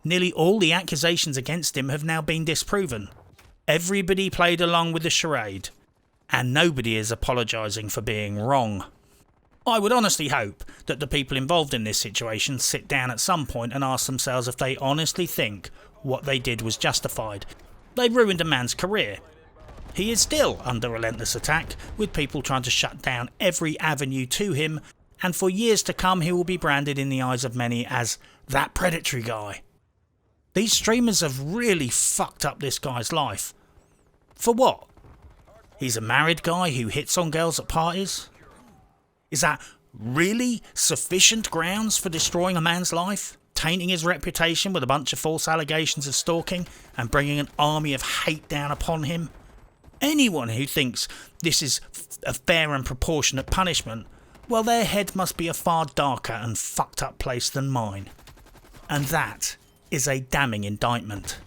Nearly all the accusations against him have now been disproven. Everybody played along with the charade, and nobody is apologising for being wrong. I would honestly hope that the people involved in this situation sit down at some point and ask themselves if they honestly think what they did was justified. They ruined a man's career. He is still under relentless attack, with people trying to shut down every avenue to him, and for years to come he will be branded in the eyes of many as that predatory guy. These streamers have really fucked up this guy's life. For what? He's a married guy who hits on girls at parties? Is that really sufficient grounds for destroying a man's life? Tainting his reputation with a bunch of false allegations of stalking and bringing an army of hate down upon him? Anyone who thinks this is a fair and proportionate punishment, well, their head must be a far darker and fucked up place than mine. And that is a damning indictment.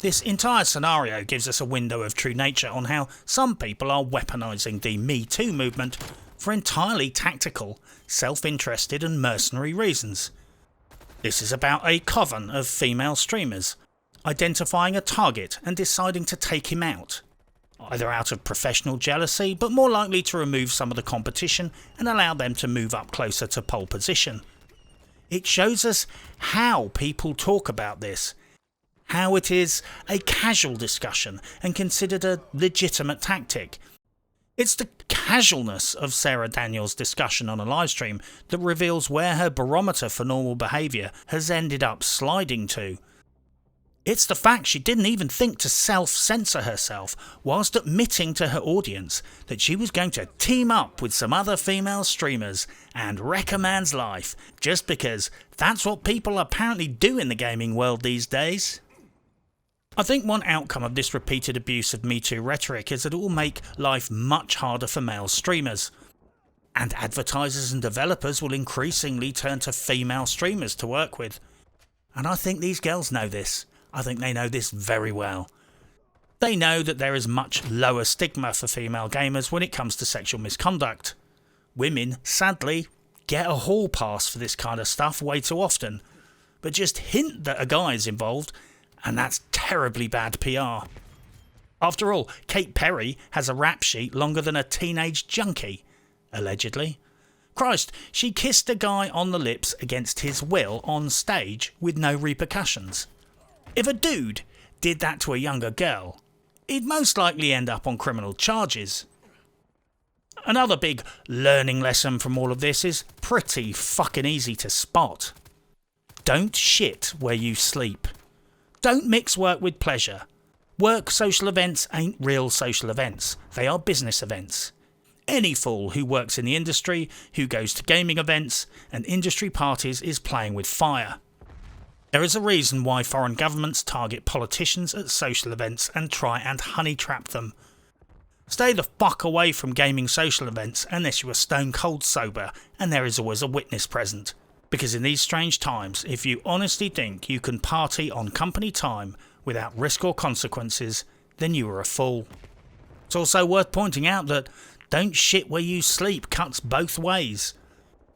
This entire scenario gives us a window of true nature on how some people are weaponising the Me Too movement for entirely tactical, self-interested and mercenary reasons. This is about a coven of female streamers identifying a target and deciding to take him out, either out of professional jealousy but more likely to remove some of the competition and allow them to move up closer to pole position. It shows us how people talk about this, how it is a casual discussion and considered a legitimate tactic. It's the casualness of Sarah Daniels' discussion on a livestream that reveals where her barometer for normal behaviour has ended up sliding to. It's the fact she didn't even think to self-censor herself whilst admitting to her audience that she was going to team up with some other female streamers and wreck a man's life just because that's what people apparently do in the gaming world these days. I think one outcome of this repeated abuse of Me Too rhetoric is that it will make life much harder for male streamers, and advertisers and developers will increasingly turn to female streamers to work with. And I think these girls know this. I think they know this very well. They know that there is much lower stigma for female gamers when it comes to sexual misconduct. Women, sadly, get a hall pass for this kind of stuff way too often, but just hint that a guy is involved and that's terribly bad PR. After all, Kate Perry has a rap sheet longer than a teenage junkie, allegedly. Christ, she kissed a guy on the lips against his will on stage with no repercussions. If a dude did that to a younger girl, he'd most likely end up on criminal charges. Another big learning lesson from all of this is pretty fucking easy to spot. Don't shit where you sleep. Don't mix work with pleasure. Work social events ain't real social events. They are business events. Any fool who works in the industry, who goes to gaming events and industry parties is playing with fire. There is a reason why foreign governments target politicians at social events and try and honey trap them. Stay the fuck away from gaming social events unless you are stone cold sober and there is always a witness present. Because in these strange times, if you honestly think you can party on company time without risk or consequences, then you are a fool. It's also worth pointing out that don't shit where you sleep cuts both ways.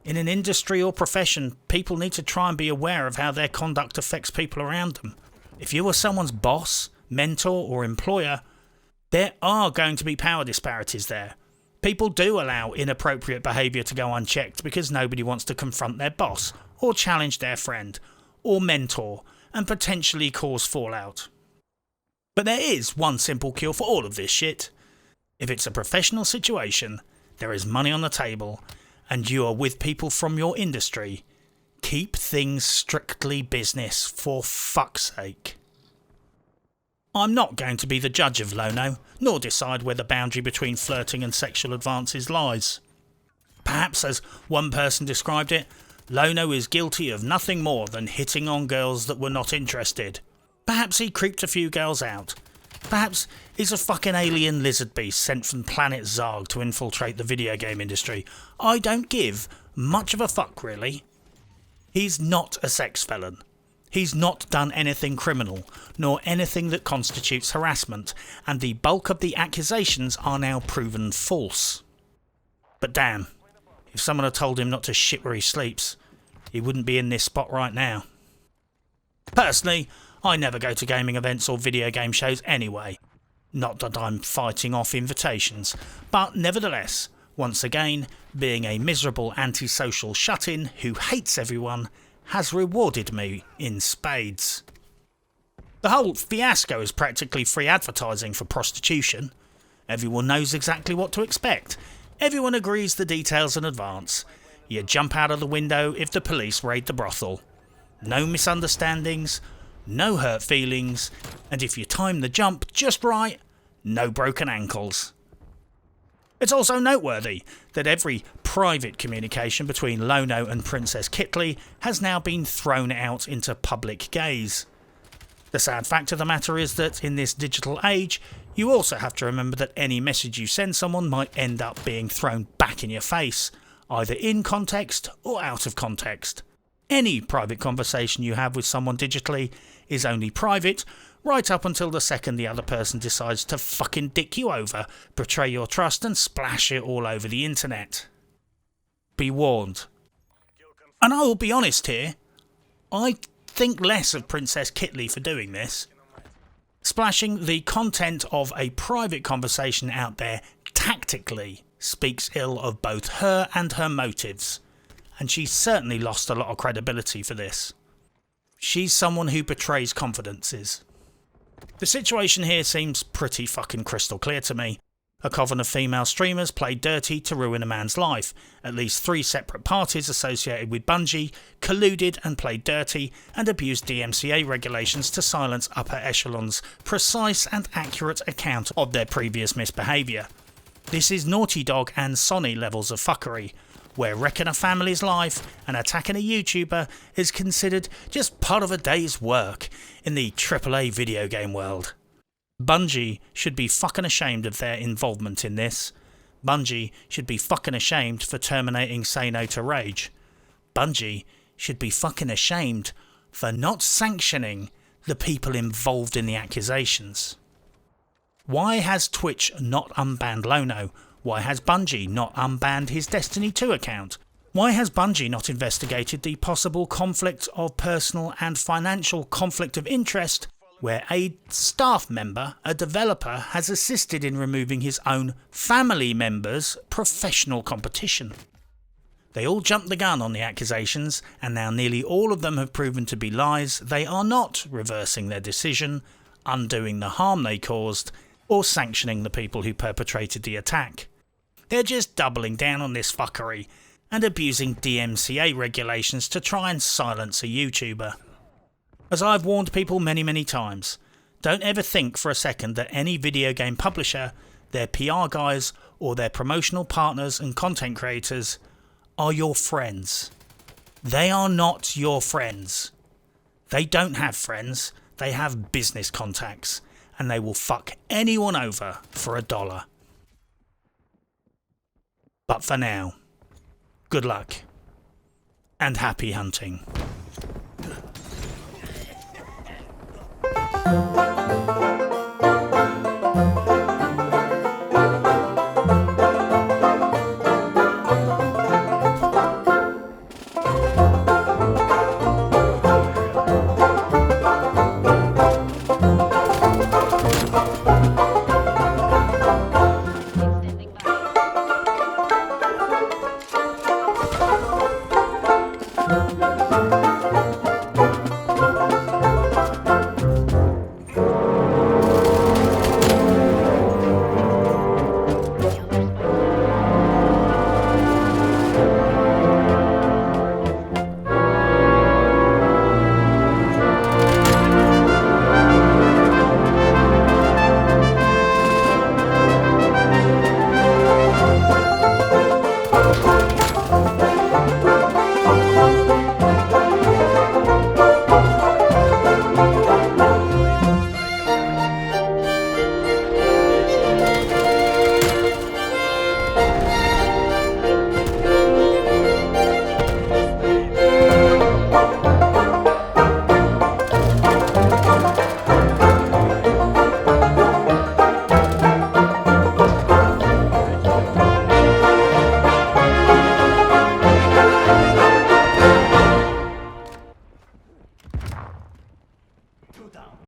In an industry or profession, people need to try and be aware of how their conduct affects people around them. If you are someone's boss, mentor or employer, there are going to be power disparities there. People do allow inappropriate behaviour to go unchecked because nobody wants to confront their boss or challenge their friend or mentor and potentially cause fallout. But there is one simple cure for all of this shit. If it's a professional situation, there is money on the table, and you are with people from your industry, keep things strictly business for fuck's sake. I'm not going to be the judge of Lono, nor decide where the boundary between flirting and sexual advances lies. Perhaps, as one person described it, Lono is guilty of nothing more than hitting on girls that were not interested. Perhaps he creeped a few girls out, Perhaps he's a fucking alien lizard beast sent from planet Zarg to infiltrate the video game industry. I don't give much of a fuck, really. He's not a sex felon. He's not done anything criminal, nor anything that constitutes harassment, and the bulk of the accusations are now proven false. But damn, if someone had told him not to shit where he sleeps, he wouldn't be in this spot right now. Personally, I never go to gaming events or video game shows anyway. Not that I'm fighting off invitations, but nevertheless, once again, being a miserable antisocial shut-in who hates everyone has rewarded me in spades. The whole fiasco is practically free advertising for prostitution. Everyone knows exactly what to expect. Everyone agrees the details in advance. You jump out of the window if the police raid the brothel. No misunderstandings, no hurt feelings, and if you time the jump just right, no broken ankles. It's also noteworthy that every private communication between Lono and Princess Kitley has now been thrown out into public gaze. The sad fact of the matter is that in this digital age, you also have to remember that any message you send someone might end up being thrown back in your face, either in context or out of context. Any private conversation you have with someone digitally is only private right up until the second the other person decides to fucking dick you over, betray your trust and splash it all over the internet. Be warned. And I will be honest here, I think less of Princess Kitley for doing this. Splashing the content of a private conversation out there tactically speaks ill of both her and her motives, and she's certainly lost a lot of credibility for this. She's someone who betrays confidences. The situation here seems pretty fucking crystal clear to me. A coven of female streamers played dirty to ruin a man's life. At least 3 separate parties associated with Bungie colluded and played dirty and abused DMCA regulations to silence Upper Echelon's precise and accurate account of their previous misbehaviour. This is Naughty Dog and Sony levels of fuckery, where wrecking a family's life and attacking a YouTuber is considered just part of a day's work in the AAA video game world. Bungie should be fucking ashamed of their involvement in this. Bungie should be fucking ashamed for terminating SayNoToRage. Bungie should be fucking ashamed for not sanctioning the people involved in the accusations. Why has Twitch not unbanned Lono? Why has Bungie not unbanned his Destiny 2 account? Why has Bungie not investigated the possible conflict of personal and financial conflict of interest where a staff member, a developer, has assisted in removing his own family member's professional competition? They all jumped the gun on the accusations, and now nearly all of them have proven to be lies. They are not reversing their decision, undoing the harm they caused, or sanctioning the people who perpetrated the attack. They're just doubling down on this fuckery and abusing DMCA regulations to try and silence a YouTuber. As I've warned people many times, don't ever think for a second that any video game publisher, their PR guys or their promotional partners and content creators are your friends. They are not your friends. They don't have friends, they have business contacts, and they will fuck anyone over for $1. But for now, good luck and happy hunting. Standing by. Two down.